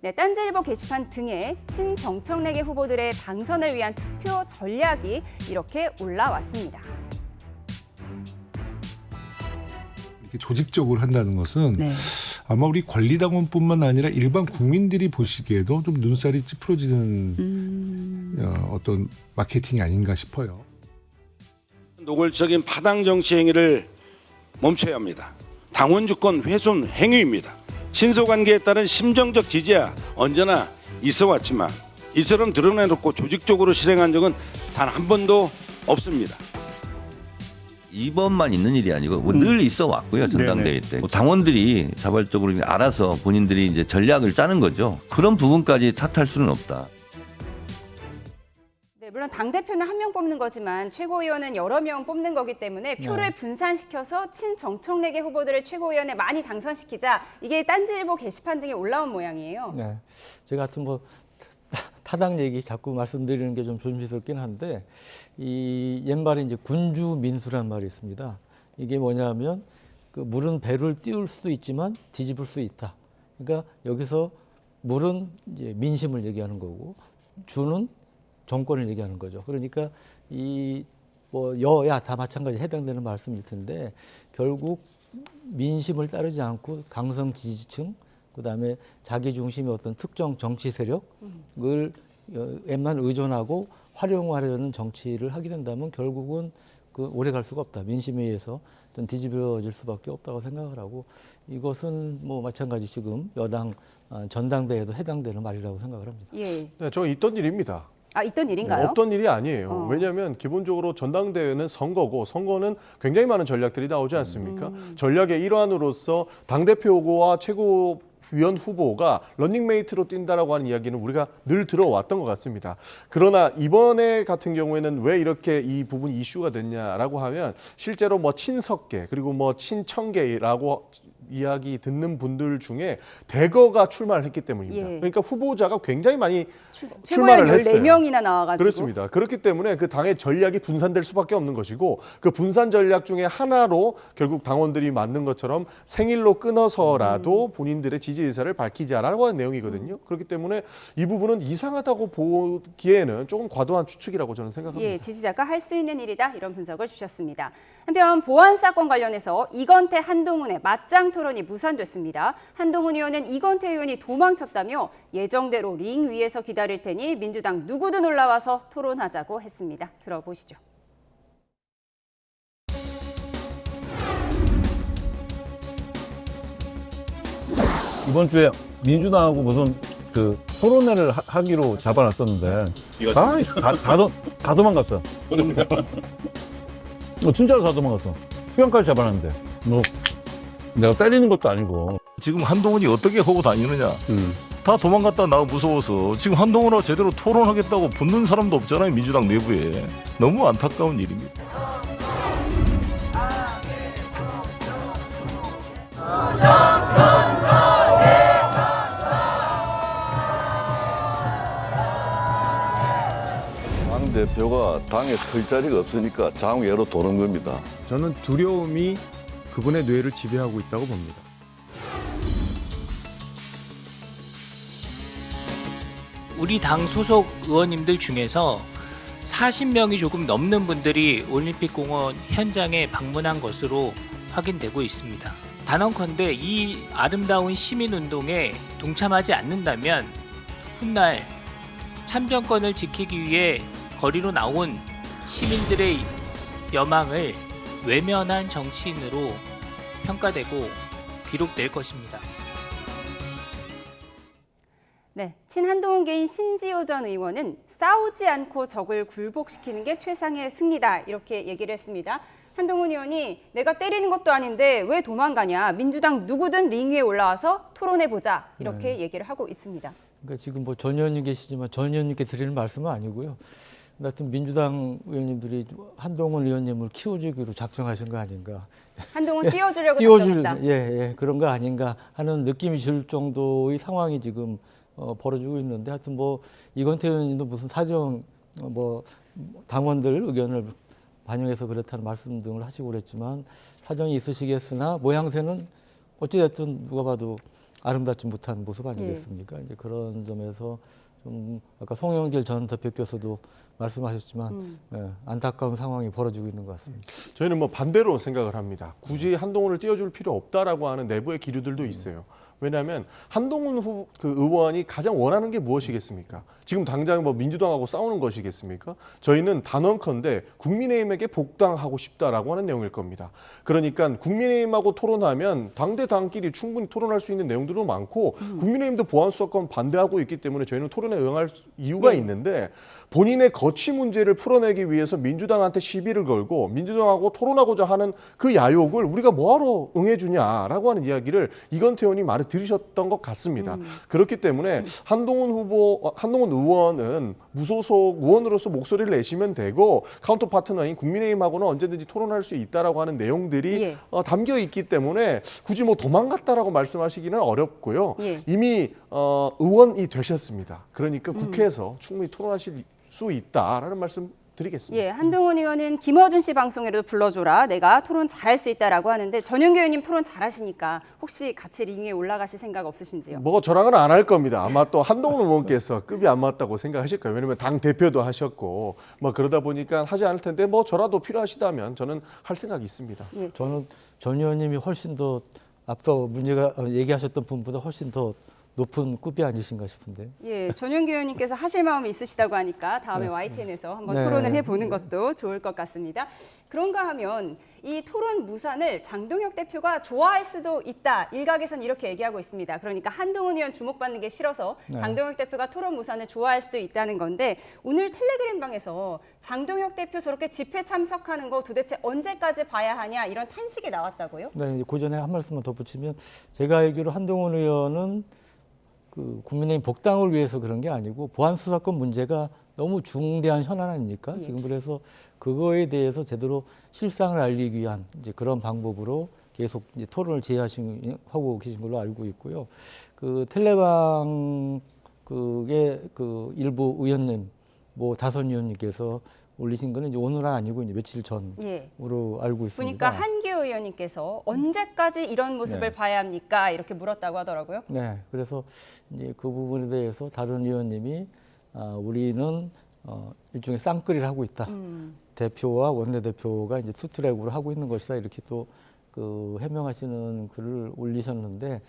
네, 딴지일보 게시판 등에 친정청래계 후보들의 당선을 위한 투표 전략이 이렇게 올라왔습니다. 이렇게 조직적으로 한다는 것은 네. 아마 우리 권리당원뿐만 아니라 일반 국민들이 보시기에도 좀 눈살이 찌푸러지는 어떤 마케팅이 아닌가 싶어요. 노골적인 파당 정치 행위를 멈춰야 합니다. 당원 주권 훼손 행위입니다. 친소관계에 따른 심정적 지지야 언제나 있어 왔지만 이처럼 드러내놓고 조직적으로 실행한 적은 단 한 번도 없습니다. 이번만 있는 일이 아니고 늘 있어 왔고요. 전당대회 때 당원들이 자발적으로 알아서 본인들이 이제 전략을 짜는 거죠. 그런 부분까지 탓할 수는 없다. 네, 물론 당대표는 한 명 뽑는 거지만 최고위원은 여러 명 뽑는 거기 때문에 표를 분산시켜서 친정청래계 후보들을 최고위원에 많이 당선시키자 이게 딴지일보 게시판 등에 올라온 모양이에요. 네, 제가 하여튼 뭐 타당 얘기 자꾸 말씀드리는 게 좀 조심스럽긴 한데 이 옛말에 이제 군주 민수란 말이 있습니다. 이게 뭐냐면 그 물은 배를 띄울 수도 있지만 뒤집을 수 있다. 그러니까 여기서 물은 이제 민심을 얘기하는 거고 주는 정권을 얘기하는 거죠. 그러니까 이 뭐 여야 다 마찬가지 해당되는 말씀일 텐데 결국 민심을 따르지 않고 강성 지지층 그다음에 자기 중심의 어떤 특정 정치 세력을 에만 의존하고 활용하려는 정치를 하게 된다면 결국은 그 오래 갈 수가 없다. 민심에 의해서 좀 뒤집어질 수밖에 없다고 생각을 하고 이것은 뭐 마찬가지 지금 여당 전당대회에도 해당되는 말이라고 생각을 합니다. 예. 네, 저 있던 일입니다. 아, 있던 일인가요? 없던 일이 아니에요. 왜냐하면 기본적으로 전당대회는 선거고 선거는 굉장히 많은 전략들이 나오지 않습니까? 전략의 일환으로서 당대표 후보와 최고위원 후보가 런닝메이트로 뛴다라고 하는 이야기는 우리가 늘 들어왔던 것 같습니다. 그러나 이번에 같은 경우에는 왜 이렇게 이 부분이 이슈가 됐냐라고 하면 실제로 뭐 친석계 그리고 뭐 친청계라고 이야기 듣는 분들 중에 대거가 출마를 했기 때문입니다. 예. 그러니까 후보자가 굉장히 많이 최고위원 출마를 했어요. 14명이나 나와가지고. 그렇습니다. 그렇기 때문에 그 당의 전략이 분산될 수밖에 없는 것이고 그 분산 전략 중에 하나로 결국 당원들이 만든 것처럼 생일로 끊어서라도 본인들의 지지 의사를 밝히자라고 하는 내용이거든요. 그렇기 때문에 이 부분은 이상하다고 보기에는 조금 과도한 추측이라고 저는 생각합니다. 예, 지지자가 할 수 있는 일이다 이런 분석을 주셨습니다. 한편 보안 사건 관련해서 이건태 한동훈의 맞짱 토론이 무산됐습니다. 한동훈 의원은 이건태 의원이 도망쳤다며 예정대로 링 위에서 기다릴 테니 민주당 누구든 올라와서 토론하자고 했습니다. 들어보시죠. 이번 주에 민주당하고 무슨 그 토론회를 하기로 잡아놨었는데 다 도망갔어. 진짜로 다 도망갔어. 시간까지 잡아놨는데 뭐 내가 때리는 것도 아니고. 지금 한동훈이 어떻게 하고 다니느냐. 다 도망갔다 나가 무서워서 지금 한동훈하고 제대로 토론하겠다고 붙는 사람도 없잖아요. 민주당 내부에. 너무 안타까운 일입니다. 대표가 당에 설 자리가 없으니까 장외로 도는 겁니다. 저는 두려움이 그분의 뇌를 지배하고 있다고 봅니다. 우리 당 소속 의원님들 중에서 40명이 조금 넘는 분들이 올림픽공원 현장에 방문한 것으로 확인되고 있습니다. 단언컨대 이 아름다운 시민운동에 동참하지 않는다면 훗날 참정권을 지키기 위해 거리로 나온 시민들의 여망을 외면한 정치인으로 평가되고 기록될 것입니다. 네, 친한동훈계인 신지호 전 의원은 싸우지 않고 적을 굴복시키는 게 최상의 승리다 이렇게 얘기를 했습니다. 한동훈 의원이 내가 때리는 것도 아닌데 왜 도망가냐. 민주당 누구든 링 위에 올라와서 토론해보자 이렇게 얘기를 하고 있습니다. 그러니까 지금 뭐 전 의원님 계시지만 전 의원님께 드리는 말씀은 아니고요. 하여튼 민주당 의원님들이 한동훈 의원님을 키워주기로 작정하신 거 아닌가. 한동훈 띄워주려고 작정했다. 예, 그런 거 아닌가 하는 느낌이 들 정도의 상황이 지금 벌어지고 있는데 하여튼 뭐 이건태 의원님도 무슨 사정 뭐 당원들 의견을 반영해서 그렇다는 말씀 등을 하시고 그랬지만 사정이 있으시겠으나 모양새는 어찌됐든 누가 봐도 아름답지 못한 모습 아니겠습니까? 이제 그런 점에서 좀 아까 송영길 전 대표께서도 말씀하셨지만 안타까운 상황이 벌어지고 있는 것 같습니다. 저희는 뭐 반대로 생각을 합니다. 굳이 한동훈을 띄워줄 필요 없다라고 하는 내부의 기류들도 있어요. 왜냐하면 한동훈 의원이 가장 원하는 게 무엇이겠습니까? 지금 당장 뭐 민주당하고 싸우는 것이겠습니까? 저희는 단언컨대 국민의힘에게 복당하고 싶다라고 하는 내용일 겁니다. 그러니까 국민의힘하고 토론하면 당대당끼리 충분히 토론할 수 있는 내용들도 많고 국민의힘도 보안수사권 반대하고 있기 때문에 저희는 토론에 응할 이유가 있는데 본인의 거취 문제를 풀어내기 위해서 민주당한테 시비를 걸고 민주당하고 토론하고자 하는 그 야욕을 우리가 뭐하러 응해주냐라고 하는 이야기를 이건태 의원이 많이 들으셨던 것 같습니다. 그렇기 때문에 한동훈 의원은 무소속 의원으로서 목소리를 내시면 되고 카운터 파트너인 국민의힘하고는 언제든지 토론할 수 있다라고 하는 내용들이 담겨 있기 때문에 굳이 뭐 도망갔다라고 말씀하시기는 어렵고요. 이미 의원이 되셨습니다. 그러니까 국회에서 충분히 토론하실 수 있다라는 말씀 드리겠습니다. 예, 한동훈 의원은 김어준 씨 방송에도 불러줘라. 내가 토론 잘할 수 있다라고 하는데 전용기 의원님 토론 잘하시니까 혹시 같이 링에 올라가실 생각 없으신지요? 뭐 저랑은 안 할 겁니다. 아마 또 한동훈 의원께서 급이 안 맞다고 생각하실 거예요. 왜냐하면 당 대표도 하셨고 뭐 그러다 보니까 하지 않을 텐데 뭐 저라도 필요하시다면 저는 할 생각이 있습니다. 예. 저는 전 의원님이 훨씬 더 앞서 문제가 얘기하셨던 분보다 훨씬 더 높은 급이 아니신가 싶은데. 예, 전용기 의원님께서 하실 마음이 있으시다고 하니까 다음에 YTN에서 한번 토론을 해보는 것도 좋을 것 같습니다. 그런가 하면 이 토론 무산을 장동혁 대표가 좋아할 수도 있다. 일각에선 이렇게 얘기하고 있습니다. 그러니까 한동훈 의원 주목받는 게 싫어서 장동혁 대표가 토론 무산을 좋아할 수도 있다는 건데 오늘 텔레그램방에서 장동혁 대표 저렇게 집회 참석하는 거 도대체 언제까지 봐야 하냐 이런 탄식이 나왔다고요? 네, 그 전에 한 말씀만 덧붙이면 제가 알기로 한동훈 의원은 그 국민의힘 복당을 위해서 그런 게 아니고 보안 수사권 문제가 너무 중대한 현안 아닙니까? 지금 그래서 그거에 대해서 제대로 실상을 알리기 위한 이제 그런 방법으로 계속 이제 토론을 제의하고 계신 걸로 알고 있고요. 그 텔레방 그게 그 일부 의원님 뭐 다선 의원님께서 올리신 거는 이제 오늘은 아니고 이제 며칠 전으로 알고 있습니다. 보니까 한기호 의원님께서 언제까지 이런 모습을 봐야 합니까? 이렇게 물었다고 하더라고요. 네, 그래서 이제 그 부분에 대해서 다른 의원님이 우리는 일종의 쌍끌이를 하고 있다. 대표와 원내대표가 이제 투트랙으로 하고 있는 것이다. 이렇게 또 그 해명하시는 글을 올리셨는데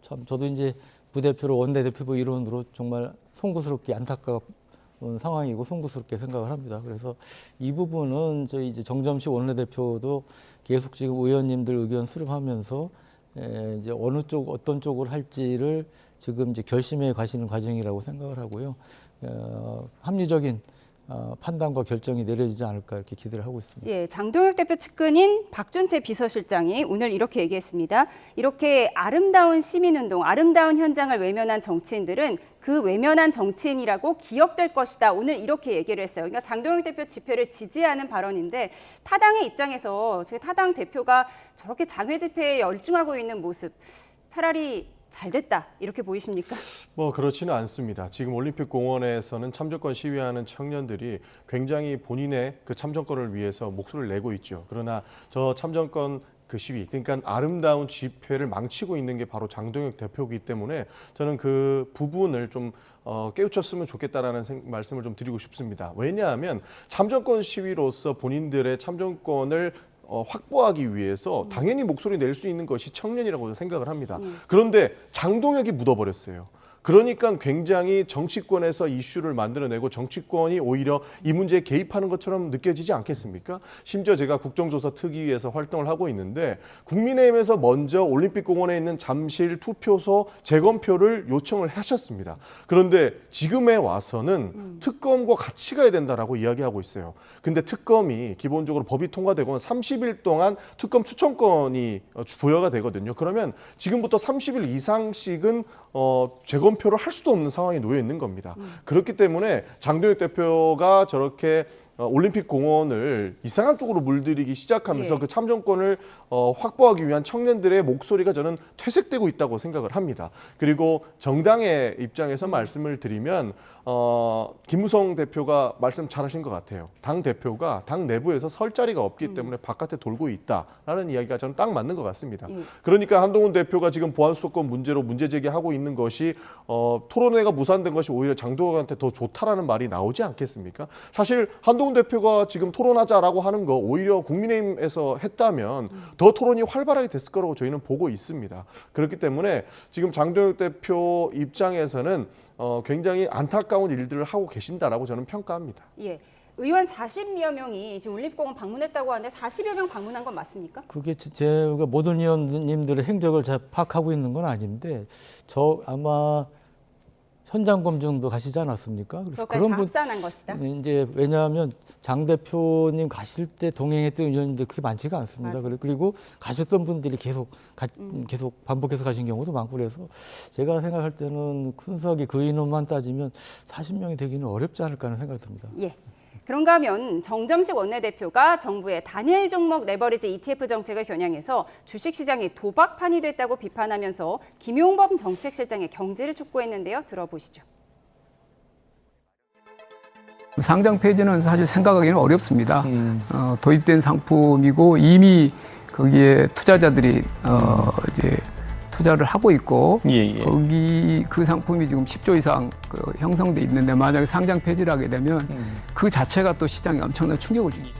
참 저도 이제 부대표로 원내대표 일원으로 정말 송구스럽게 안타까운 상황이고 송구스럽게 생각을 합니다. 그래서 이 부분은 저희 이제 정점식 원내대표도 계속 지금 의원님들 의견 수렴하면서 이제 어느 쪽 어떤 쪽을 할지를 지금 이제 결심해 가시는 과정이라고 생각을 하고요. 합리적인 판단과 결정이 내려지지 않을까 이렇게 기대를 하고 있습니다. 예, 장동혁 대표 측근인 박준태 비서실장이 오늘 이렇게 얘기했습니다. 이렇게 아름다운 시민운동, 아름다운 현장을 외면한 정치인들은 그 외면한 정치인이라고 기억될 것이다. 오늘 이렇게 얘기를 했어요. 그러니까 장동혁 대표 집회를 지지하는 발언인데 타당의 입장에서 타당 대표가 저렇게 장외 집회에 열중하고 있는 모습 차라리 잘 됐다 이렇게 보이십니까? 뭐 그렇지는 않습니다. 지금 올림픽 공원에서는 참정권 시위하는 청년들이 굉장히 본인의 그 참정권을 위해서 목소리를 내고 있죠. 그러나 저 참정권 그 시위, 그러니까 아름다운 집회를 망치고 있는 게 바로 장동혁 대표이기 때문에 저는 그 부분을 좀 깨우쳤으면 좋겠다라는 말씀을 좀 드리고 싶습니다. 왜냐하면 참정권 시위로서 본인들의 참정권을 확보하기 위해서 당연히 목소리 낼 수 있는 것이 청년이라고 생각을 합니다. 그런데 장동혁이 묻어버렸어요. 그러니까 굉장히 정치권에서 이슈를 만들어내고 정치권이 오히려 이 문제에 개입하는 것처럼 느껴지지 않겠습니까? 심지어 제가 국정조사 특위에서 활동을 하고 있는데 국민의힘에서 먼저 올림픽공원에 있는 잠실 투표소 재검표를 요청을 하셨습니다. 그런데 지금에 와서는 특검과 같이 가야 된다라고 이야기하고 있어요. 근데 특검이 기본적으로 법이 통과되고는 30일 동안 특검 추천권이 부여가 되거든요. 그러면 지금부터 30일 이상씩은 재검표를 할 수도 없는 상황에 놓여 있는 겁니다. 그렇기 때문에 장동혁 대표가 저렇게 올림픽 공원을 이상한 쪽으로 물들이기 시작하면서 그 참정권을 확보하기 위한 청년들의 목소리가 저는 퇴색되고 있다고 생각을 합니다. 그리고 정당의 입장에서 말씀을 드리면 김무성 대표가 말씀 잘하신 것 같아요. 당 대표가 당 내부에서 설 자리가 없기 때문에 바깥에 돌고 있다라는 이야기가 저는 딱 맞는 것 같습니다. 그러니까 한동훈 대표가 지금 보안수도권 문제로 문제 제기하고 있는 것이 토론회가 무산된 것이 오히려 장동혁한테 더 좋다라는 말이 나오지 않겠습니까? 사실 한동훈 대표가 지금 토론하자라고 하는 거 오히려 국민의힘에서 했다면 더 토론이 활발하게 됐을 거라고 저희는 보고 있습니다. 그렇기 때문에 지금 장동혁 대표 입장에서는 굉장히 안타까운 일들을 하고 계신다라고 저는 평가합니다. 예. 의원 40여 명이 지금 올림픽공원 방문했다고 하는데 40여 명 방문한 건 맞습니까? 그게 제가 모든 의원님들의 행적을 잘 파악하고 있는 건 아닌데 저 아마 현장 검증도 가시지 않았습니까? 그래서 그런 분 합산한 것이다. 이제 왜냐하면 장 대표님 가실 때 동행했던 의원님들 그렇게 많지가 않습니다. 그리고 가셨던 분들이 계속 반복해서 가신 경우도 많고 그래서 제가 생각할 때는 큰석이 그 인원만 따지면 40명이 되기는 어렵지 않을까 하는 생각이 듭니다. 예. 그런가 하면 정점식 원내대표가 정부의 단일 종목 레버리지 ETF 정책을 겨냥해서 주식시장이 도박판이 됐다고 비판하면서 김용범 정책실장의 경지를 촉구했는데요. 들어보시죠. 상장 폐지는 사실 생각하기는 어렵습니다. 도입된 상품이고 이미 거기에 투자자들이 이제 투자를 하고 있고 거기 그 상품이 지금 10조 이상 형성돼 있는데 만약에 상장 폐지를 하게 되면 그 자체가 또 시장에 엄청난 충격을 주죠.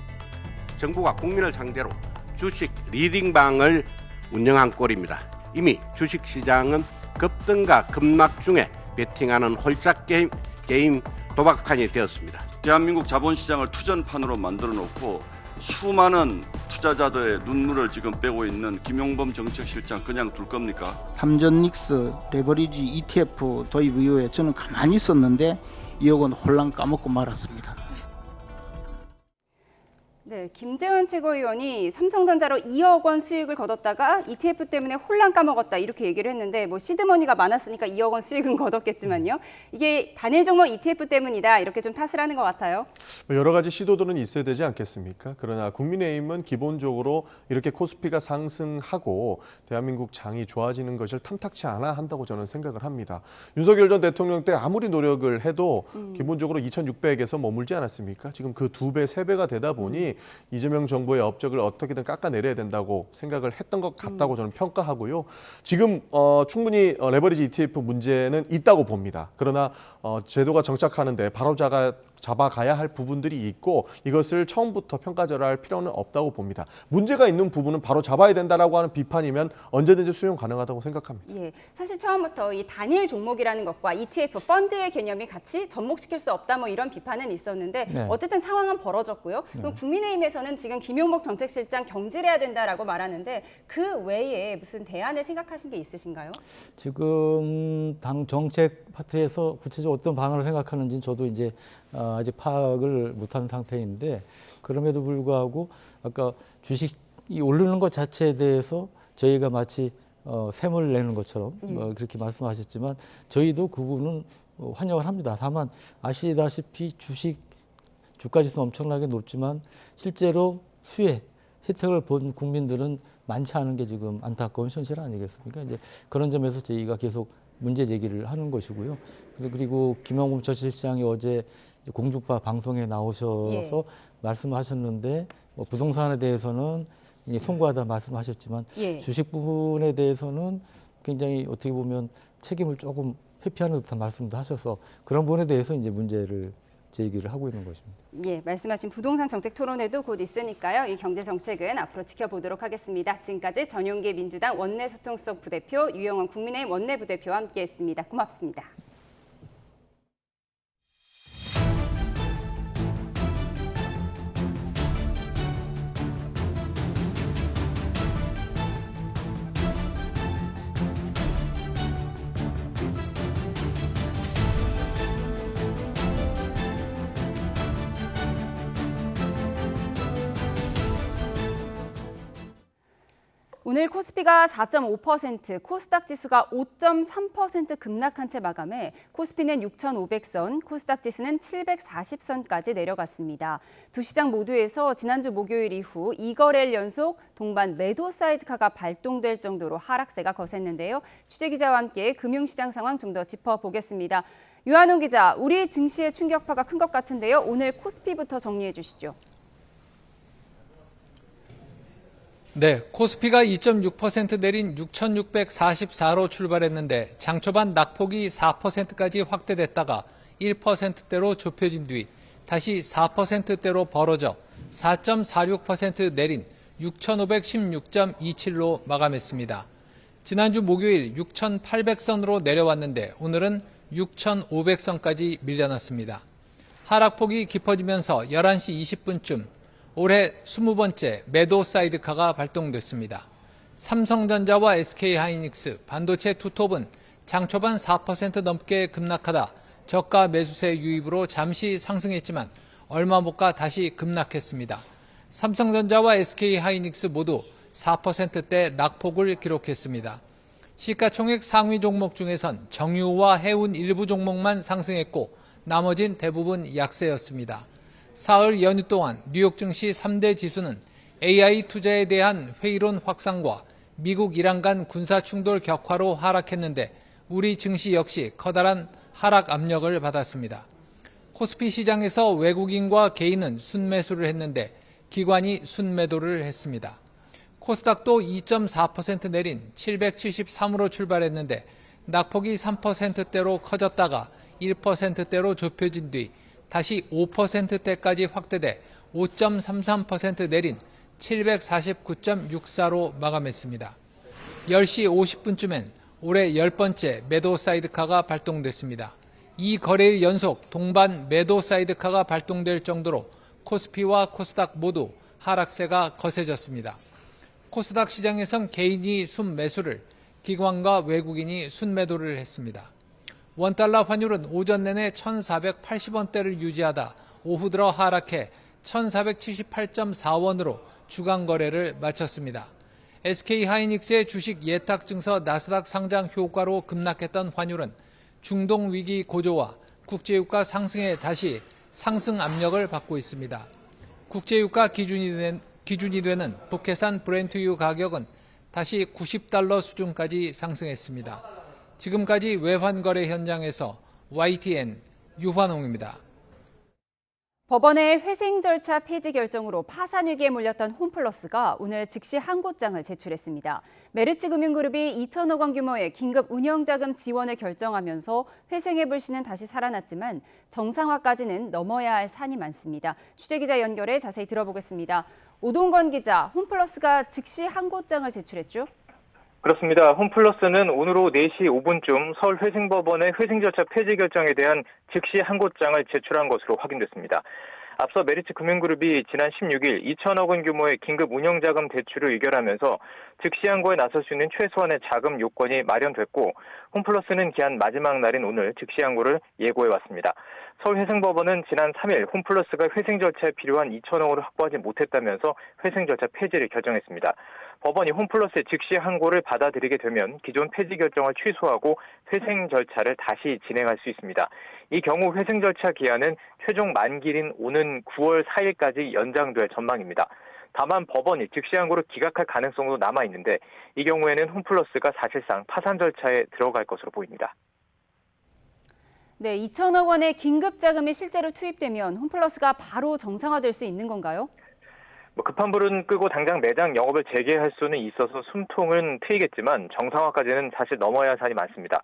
정부가 국민을 상대로 주식 리딩방을 운영한 꼴입니다. 이미 주식시장은 급등과 급락 중에 베팅하는 홀짝 게임 도박판이 되었습니다. 대한민국 자본시장을 투전판으로 만들어 놓고 수많은 투자자들의 눈물을 지금 빼고 있는 김용범 정책실장 그냥 둘 겁니까? 삼전닉스 레버리지 ETF 도입 이후에 저는 가만히 있었는데 2억 원 홀랑 까먹고 말았습니다. 네, 김재원 최고위원이 삼성전자로 2억 원 수익을 거뒀다가 ETF 때문에 홀랑 까먹었다 이렇게 얘기를 했는데 뭐 시드머니가 많았으니까 2억 원 수익은 거뒀겠지만요. 이게 단일 종목 ETF 때문이다 이렇게 좀 탓을 하는 것 같아요. 여러 가지 시도들은 있어야 되지 않겠습니까? 그러나 국민의힘은 기본적으로 이렇게 코스피가 상승하고 대한민국 장이 좋아지는 것을 탐탁치 않아 한다고 저는 생각을 합니다. 윤석열 전 대통령 때 아무리 노력을 해도 기본적으로 2,600에서 머물지 않았습니까? 지금 그 2배, 3배가 되다 보니 이재명 정부의 업적을 어떻게든 깎아내려야 된다고 생각을 했던 것 같다고 저는 평가하고요. 지금 충분히 레버리지 ETF 문제는 있다고 봅니다. 그러나 제도가 정착하는데 바로 잡아가야 할 부분들이 있고 이것을 처음부터 평가절하할 필요는 없다고 봅니다. 문제가 있는 부분은 바로 잡아야 된다라고 하는 비판이면 언제든지 수용 가능하다고 생각합니다. 예, 사실 처음부터 이 단일 종목이라는 것과 ETF 펀드의 개념이 같이 접목시킬 수 없다 뭐 이런 비판은 있었는데 어쨌든 상황은 벌어졌고요. 그럼 국민의힘에서는 지금 김용범 정책실장 경질해야 된다라고 말하는데 그 외에 무슨 대안을 생각하신 게 있으신가요? 지금 당 정책 파트에서 구체적으로 어떤 방안을 생각하는지는 저도 이제 아직 파악을 못한 상태인데 그럼에도 불구하고 아까 주식이 오르는 것 자체에 대해서 저희가 마치 셈을 내는 것처럼 그렇게 말씀하셨지만 저희도 그 부분은 환영을 합니다. 다만 아시다시피 주가지수는 엄청나게 높지만 실제로 수혜 혜택을 본 국민들은 많지 않은 게 지금 안타까운 현실 아니겠습니까? 이제 그런 점에서 저희가 계속 문제 제기를 하는 것이고요. 그리고 김영범 전 실장이 어제 공중파 방송에 나오셔서 말씀하셨는데 뭐 부동산에 대해서는 송구하다 말씀하셨지만 주식 부분에 대해서는 굉장히 어떻게 보면 책임을 조금 회피하는 듯한 말씀도 하셔서 그런 부분에 대해서 이제 문제를 제기를 하고 있는 것입니다. 예, 말씀하신 부동산 정책 토론회도 곧 있으니까요. 이 경제 정책은 앞으로 지켜보도록 하겠습니다. 지금까지 전용기 민주당 원내소통수석 부대표, 유영원 국민의힘 원내부대표와 함께했습니다. 고맙습니다. 오늘 코스피가 4.5%, 코스닥 지수가 5.3% 급락한 채 마감해 코스피는 6,500선, 코스닥 지수는 740선까지 내려갔습니다. 두 시장 모두에서 지난주 목요일 이후 2거래일 연속 동반 매도 사이드카가 발동될 정도로 하락세가 거셌는데요. 취재기자와 함께 금융시장 상황 좀 더 짚어보겠습니다. 유한홍 기자, 우리 증시의 충격파가 큰 것 같은데요. 오늘 코스피부터 정리해 주시죠. 네, 코스피가 2.6% 내린 6,644로 출발했는데 장 초반 낙폭이 4%까지 확대됐다가 1%대로 좁혀진 뒤 다시 4%대로 벌어져 4.46% 내린 6,516.27로 마감했습니다. 지난주 목요일 6,800선으로 내려왔는데 오늘은 6,500선까지 밀려났습니다. 하락폭이 깊어지면서 11시 20분쯤 올해 20번째 매도 사이드카가 발동됐습니다. 삼성전자와 SK하이닉스, 반도체 투톱은 장 초반 4% 넘게 급락하다 저가 매수세 유입으로 잠시 상승했지만 얼마 못 가 다시 급락했습니다. 삼성전자와 SK하이닉스 모두 4%대 낙폭을 기록했습니다. 시가총액 상위 종목 중에선 정유와 해운 일부 종목만 상승했고 나머진 대부분 약세였습니다. 사흘 연휴 동안 뉴욕 증시 3대 지수는 AI 투자에 대한 회의론 확산과 미국 이란 간 군사 충돌 격화로 하락했는데 우리 증시 역시 커다란 하락 압력을 받았습니다. 코스피 시장에서 외국인과 개인은 순매수를 했는데 기관이 순매도를 했습니다. 코스닥도 2.4% 내린 773으로 출발했는데 낙폭이 3%대로 커졌다가 1%대로 좁혀진 뒤 다시 5%대까지 확대돼 5.33% 내린 749.64로 마감했습니다. 10시 50분쯤엔 올해 10번째 매도 사이드카가 발동됐습니다. 이 거래일 연속 동반 매도 사이드카가 발동될 정도로 코스피와 코스닥 모두 하락세가 거세졌습니다. 코스닥 시장에선 개인이 순매수를, 기관과 외국인이 순매도를 했습니다. 원달러 환율은 오전 내내 1,480원대를 유지하다 오후 들어 하락해 1,478.4원으로 주간 거래를 마쳤습니다. SK하이닉스의 주식 예탁 증서 나스닥 상장 효과로 급락했던 환율은 중동 위기 고조와 국제유가 상승에 다시 상승 압력을 받고 있습니다. 국제유가 기준이 되는 북해산 브렌트유 가격은 다시 90달러 수준까지 상승했습니다. 지금까지 외환거래 현장에서 YTN 유환홍입니다. 법원의 회생 절차 폐지 결정으로 파산 위기에 몰렸던 홈플러스가 오늘 즉시 항고장을 제출했습니다. 메르츠 금융그룹이 2천억 원 규모의 긴급 운영자금 지원을 결정하면서 회생의 불씨는 다시 살아났지만 정상화까지는 넘어야 할 산이 많습니다. 취재기자 연결해 자세히 들어보겠습니다. 오동건 기자, 홈플러스가 즉시 항고장을 제출했죠? 그렇습니다. 홈플러스는 오늘 오후 4시 5분쯤 서울회생법원의 회생 절차 폐지 결정에 대한 즉시 항고장을 제출한 것으로 확인됐습니다. 앞서 메리츠 금융그룹이 지난 16일 2천억 원 규모의 긴급 운영자금 대출을 의결하면서 즉시 항고에 나설 수 있는 최소한의 자금 요건이 마련됐고 홈플러스는 기한 마지막 날인 오늘 즉시 항고를 예고해왔습니다. 서울회생법원은 지난 3일 홈플러스가 회생 절차에 필요한 2천억 원을 확보하지 못했다면서 회생 절차 폐지를 결정했습니다. 법원이 홈플러스의 즉시 항고를 받아들이게 되면 기존 폐지 결정을 취소하고 회생 절차를 다시 진행할 수 있습니다. 이 경우 회생 절차 기한은 최종 만기일인 오는 9월 4일까지 연장될 전망입니다. 다만 법원이 즉시항고를 기각할 가능성도 남아 있는데 이 경우에는 홈플러스가 사실상 파산 절차에 들어갈 것으로 보입니다. 네, 2천억 원의 긴급 자금이 실제로 투입되면 홈플러스가 바로 정상화될 수 있는 건가요? 급한 불은 끄고 당장 매장 영업을 재개할 수는 있어서 숨통은 트이겠지만 정상화까지는 사실 넘어야 할 산이 많습니다.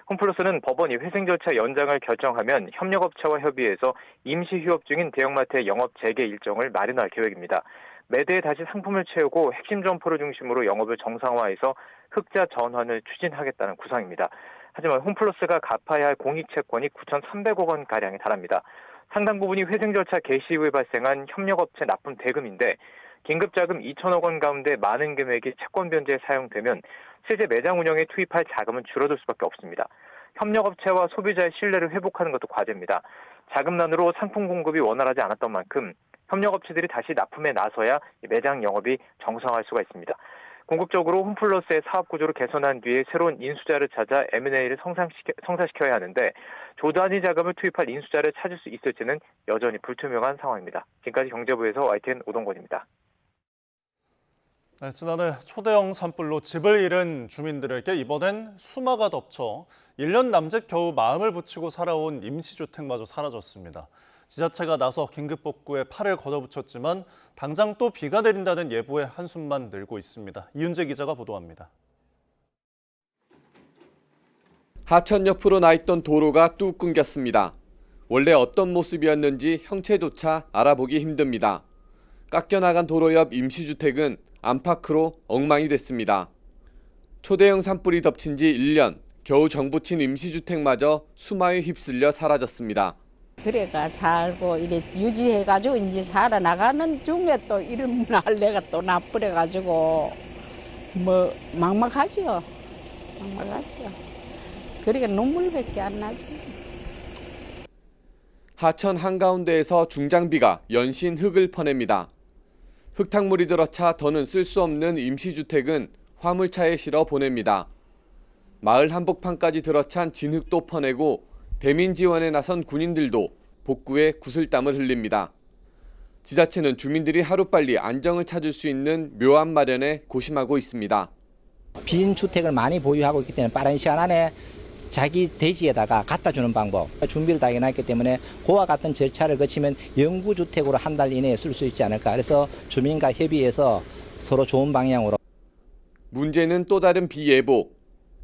홈플러스는 법원이 회생 절차 연장을 결정하면 협력업체와 협의해서 임시 휴업 중인 대형마트의 영업 재개 일정을 마련할 계획입니다. 매대에 다시 상품을 채우고 핵심 점포를 중심으로 영업을 정상화해서 흑자 전환을 추진하겠다는 구상입니다. 하지만 홈플러스가 갚아야 할 공익채권이 9,300억 원가량에 달합니다. 상당 부분이 회생 절차 개시 이후에 발생한 협력업체 납품 대금인데 긴급자금 2천억 원 가운데 많은 금액이 채권 변제에 사용되면 실제 매장 운영에 투입할 자금은 줄어들 수밖에 없습니다. 협력업체와 소비자의 신뢰를 회복하는 것도 과제입니다. 자금난으로 상품 공급이 원활하지 않았던 만큼 협력업체들이 다시 납품에 나서야 매장 영업이 정상화할 수가 있습니다. 궁극적으로 홈플러스의 사업 구조를 개선한 뒤에 새로운 인수자를 찾아 M&A를 성사시켜야 하는데 조단위 자금을 투입할 인수자를 찾을 수 있을지는 여전히 불투명한 상황입니다. 지금까지 경제부에서 YTN 오동건입니다. 네, 지난해 초대형 산불로 집을 잃은 주민들에게 이번엔 수마가 덮쳐 1년 남짓 겨우 마음을 붙이고 살아온 임시주택마저 사라졌습니다. 지자체가 나서 긴급복구에 팔을 걷어붙였지만 당장 또 비가 내린다는 예보에 한숨만 늘고 있습니다. 이윤재 기자가 보도합니다. 하천 옆으로 나 있던 도로가 뚝 끊겼습니다. 원래 어떤 모습이었는지 형체조차 알아보기 힘듭니다. 깎여나간 도로 옆 임시주택은 안팎으로 엉망이 됐습니다. 초대형 산불이 덮친 지 1년, 겨우 정부친 임시주택마저 수마에 휩쓸려 사라졌습니다. 그래가 살고 이래 유지해가지고 이제 살아나가는 중에 또 이런 날래가 또 나쁘래가지고 뭐 막막하죠. 그러니까 눈물밖에 안 나지. 하천 한가운데에서 중장비가 연신 흙을 퍼냅니다. 흙탕물이 들어차 더는 쓸 수 없는 임시주택은 화물차에 실어 보냅니다. 마을 한복판까지 들어찬 진흙도 퍼내고 대민 지원에 나선 군인들도 복구에 구슬땀을 흘립니다. 지자체는 주민들이 하루빨리 안정을 찾을 수 있는 묘안 마련에 고심하고 있습니다. 빈 주택을 많이 보유하고 있기 때문에 빠른 시간 안에 자기 대지에다가 갖다 주는 방법 준비를 다 해놨기 때문에 그와 같은 절차를 거치면 영구주택으로 한 달 이내에 쓸 수 있지 않을까. 그래서 주민과 협의해서 서로 좋은 방향으로. 문제는 또 다른 비 예보.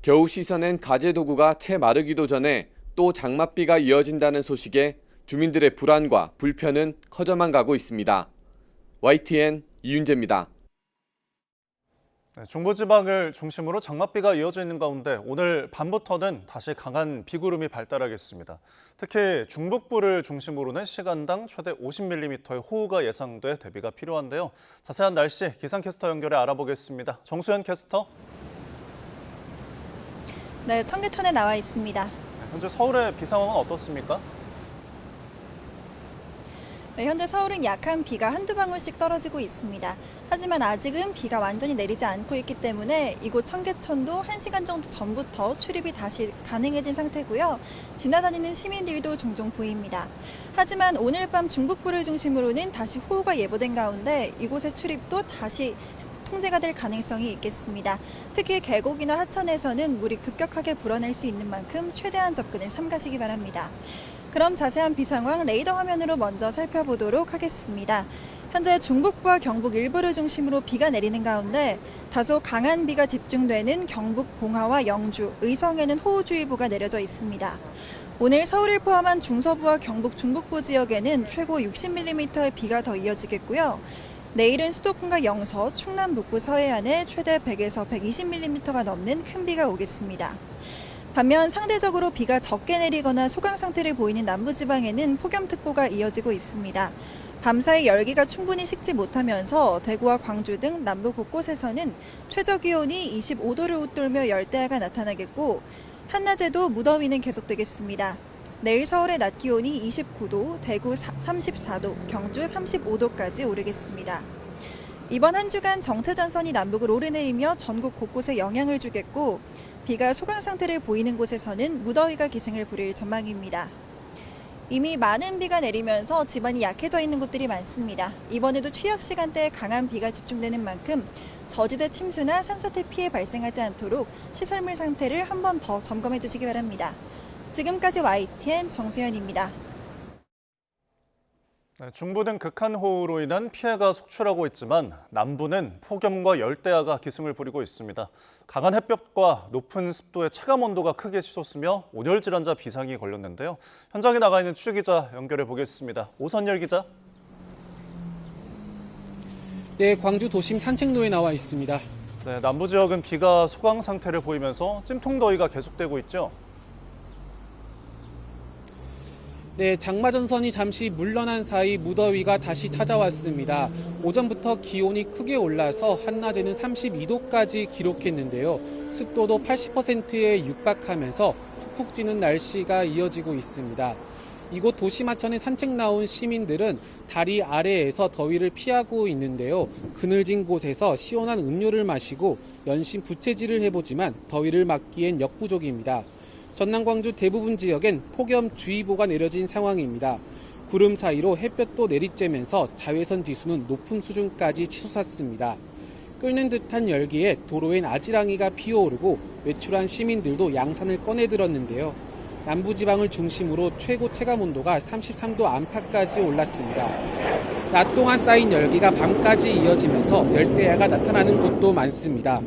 겨우 씻어낸 가재도구가 채 마르기도 전에 또 장맛비가 이어진다는 소식에 주민들의 불안과 불편은 커져만 가고 있습니다. YTN 이윤재입니다. 네, 중부지방을 중심으로 장맛비가 이어져 있는 가운데 오늘 밤부터는 다시 강한 비구름이 발달하겠습니다. 특히 중북부를 중심으로는 시간당 최대 50mm의 호우가 예상돼 대비가 필요한데요. 자세한 날씨 기상캐스터 연결해 알아보겠습니다. 정수현 캐스터. 네, 청계천에 나와 있습니다. 현재 서울의 비 상황은 어떻습니까? 네, 현재 서울은 약한 비가 한두 방울씩 떨어지고 있습니다. 하지만 아직은 비가 완전히 내리지 않고 있기 때문에 이곳 청계천도 1시간 정도 전부터 출입이 다시 가능해진 상태고요. 지나다니는 시민들도 종종 보입니다. 하지만 오늘 밤 중북부를 중심으로는 다시 호우가 예보된 가운데 이곳의 출입도 다시 통제가 될 가능성이 있겠습니다. 특히 계곡이나 하천에서는 물이 급격하게 불어날 수 있는 만큼 최대한 접근을 삼가시기 바랍니다. 그럼 자세한 비 상황 레이더 화면으로 먼저 살펴보도록 하겠습니다. 현재 중북부와 경북 일부를 중심으로 비가 내리는 가운데 다소 강한 비가 집중되는 경북 봉화와 영주, 의성에는 호우주의보가 내려져 있습니다. 오늘 서울을 포함한 중서부와 경북 중북부 지역에는 최고 60mm의 비가 더 이어지겠고요. 내일은 수도권과 영서, 충남 북부 서해안에 최대 100에서 120mm가 넘는 큰 비가 오겠습니다. 반면 상대적으로 비가 적게 내리거나 소강 상태를 보이는 남부지방에는 폭염특보가 이어지고 있습니다. 밤사이 열기가 충분히 식지 못하면서 대구와 광주 등 남부 곳곳에서는 최저기온이 25도를 웃돌며 열대야가 나타나겠고 한낮에도 무더위는 계속되겠습니다. 내일 서울의 낮 기온이 29도, 대구 34도, 경주 35도까지 오르겠습니다. 이번 한 주간 정체전선이 남북을 오르내리며 전국 곳곳에 영향을 주겠고 비가 소강 상태를 보이는 곳에서는 무더위가 기승을 부릴 전망입니다. 이미 많은 비가 내리면서 지반이 약해져 있는 곳들이 많습니다. 이번에도 취약 시간대에 강한 비가 집중되는 만큼 저지대 침수나 산사태 피해 발생하지 않도록 시설물 상태를 한 번 더 점검해 주시기 바랍니다. 지금까지 YTN 정수현입니다. 중부 등 극한호우로 인한 피해가 속출하고 있지만 남부는 폭염과 열대야가 기승을 부리고 있습니다. 강한 햇볕과 높은 습도의 체감 온도가 크게 치솟으며 온열 질환자 비상이 걸렸는데요. 현장에 나가 있는 취재기자 연결해 보겠습니다. 오선열 기자. 네, 광주 도심 산책로에 나와 있습니다. 네, 남부 지역은 비가 소강 상태를 보이면서 찜통더위가 계속되고 있죠. 네, 장마전선이 잠시 물러난 사이 무더위가 다시 찾아왔습니다. 오전부터 기온이 크게 올라서 한낮에는 32도까지 기록했는데요. 습도도 80%에 육박하면서 푹푹 찌는 날씨가 이어지고 있습니다. 이곳 도심하천에 산책 나온 시민들은 다리 아래에서 더위를 피하고 있는데요. 그늘진 곳에서 시원한 음료를 마시고 연신 부채질을 해보지만 더위를 막기엔 역부족입니다. 전남 광주 대부분 지역엔 폭염주의보가 내려진 상황입니다. 구름 사이로 햇볕도 내리쬐면서 자외선 지수는 높은 수준까지 치솟았습니다. 끓는 듯한 열기에 도로엔 아지랑이가 피어오르고 외출한 시민들도 양산을 꺼내 들었는데요. 남부지방을 중심으로 최고 체감온도가 33도 안팎까지 올랐습니다. 낮 동안 쌓인 열기가 밤까지 이어지면서 열대야가 나타나는 곳도 많습니다.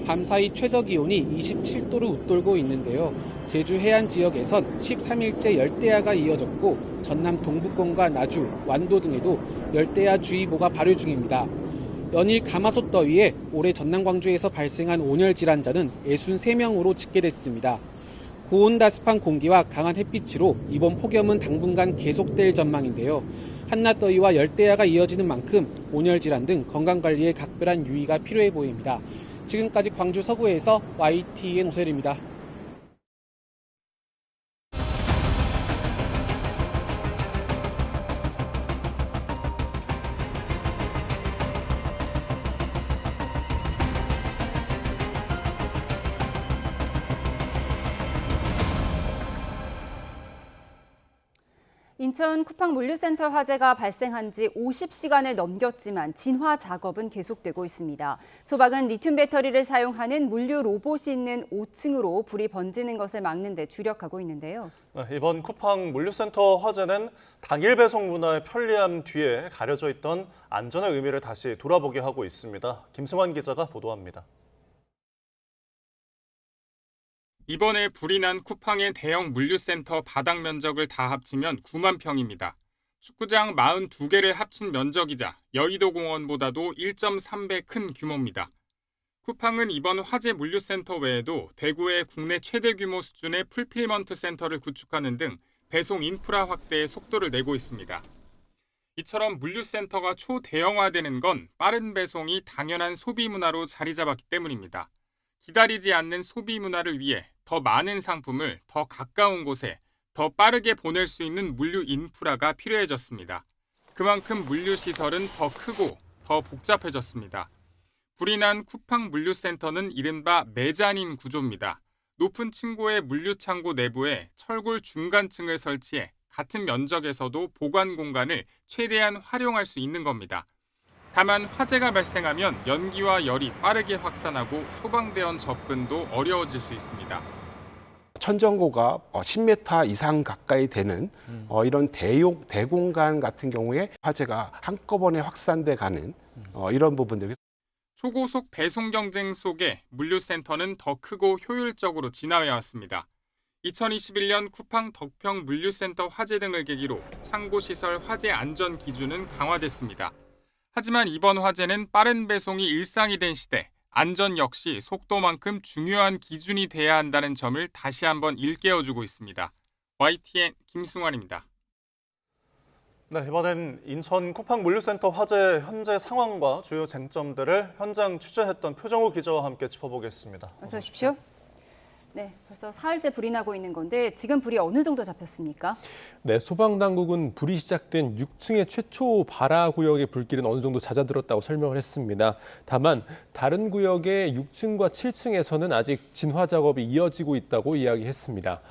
밤사이 최저기온이 27도를 웃돌고 있는데요. 제주 해안 지역에선 13일째 열대야가 이어졌고 전남 동부권과 나주, 완도 등에도 열대야주의보가 발효 중입니다. 연일 가마솥 더위에 올해 전남 광주에서 발생한 온열 질환자는 63명으로 집계됐습니다. 고온다습한 공기와 강한 햇빛으로 이번 폭염은 당분간 계속될 전망인데요. 한낮 더위와 열대야가 이어지는 만큼 온열 질환 등 건강관리에 각별한 유의가 필요해 보입니다. 지금까지 광주 서구에서 YTN 오세일입니다. 인천 쿠팡 물류센터 화재가 발생한 지 50시간을 넘겼지만 진화 작업은 계속되고 있습니다. 소방은 리튬 배터리를 사용하는 물류 로봇이 있는 5층으로 불이 번지는 것을 막는 데 주력하고 있는데요. 이번 쿠팡 물류센터 화재는 당일 배송 문화의 편리함 뒤에 가려져 있던 안전의 의미를 다시 돌아보게 하고 있습니다. 김승환 기자가 보도합니다. 이번에 불이 난 쿠팡의 대형 물류센터 바닥 면적을 다 합치면 9만 평입니다. 축구장 42개를 합친 면적이자 여의도 공원보다도 1.3배 큰 규모입니다. 쿠팡은 이번 화재 물류센터 외에도 대구의 국내 최대 규모 수준의 풀필먼트 센터를 구축하는 등 배송 인프라 확대에 속도를 내고 있습니다. 이처럼 물류센터가 초대형화되는 건 빠른 배송이 당연한 소비 문화로 자리 잡았기 때문입니다. 기다리지 않는 소비 문화를 위해 더 많은 상품을 더 가까운 곳에 더 빠르게 보낼 수 있는 물류 인프라가 필요해졌습니다. 그만큼 물류 시설은 더 크고 더 복잡해졌습니다. 불이 난 쿠팡 물류센터는 이른바 메자닌 구조입니다. 높은 층고의 물류창고 내부에 철골 중간층을 설치해 같은 면적에서도 보관 공간을 최대한 활용할 수 있는 겁니다. 다만 화재가 발생하면 연기와 열이 빠르게 확산하고 소방대원 접근도 어려워질 수 있습니다. 천정고가 10m 이상 가까이 되는 이런 대공간 같은 경우에 화재가 한꺼번에 확산돼 가는 이런 부분들. 초고속 배송 경쟁 속에 물류센터는 더 크고 효율적으로 진화해왔습니다. 2021년 쿠팡 덕평 물류센터 화재 등을 계기로 창고시설 화재 안전 기준은 강화됐습니다. 하지만 이번 화재는 빠른 배송이 일상이 된 시대, 안전 역시 속도만큼 중요한 기준이 돼야 한다는 점을 다시 한번 일깨워주고 있습니다. YTN 김승환입니다. 네, 이번엔 인천 쿠팡 물류센터 화재 현재 상황과 주요 쟁점들을 현장 취재했던 표정우 기자와 함께 짚어보겠습니다. 어서 오십시오. 네, 벌써 사흘째 불이 나고 있는 건데 지금 불이 어느 정도 잡혔습니까? 네, 소방당국은 불이 시작된 6층의 최초 발화 구역의 불길은 어느 정도 잦아들었다고 설명을 했습니다. 다만 다른 구역의 6층과 7층에서는 아직 진화 작업이 이어지고 있다고 이야기했습니다.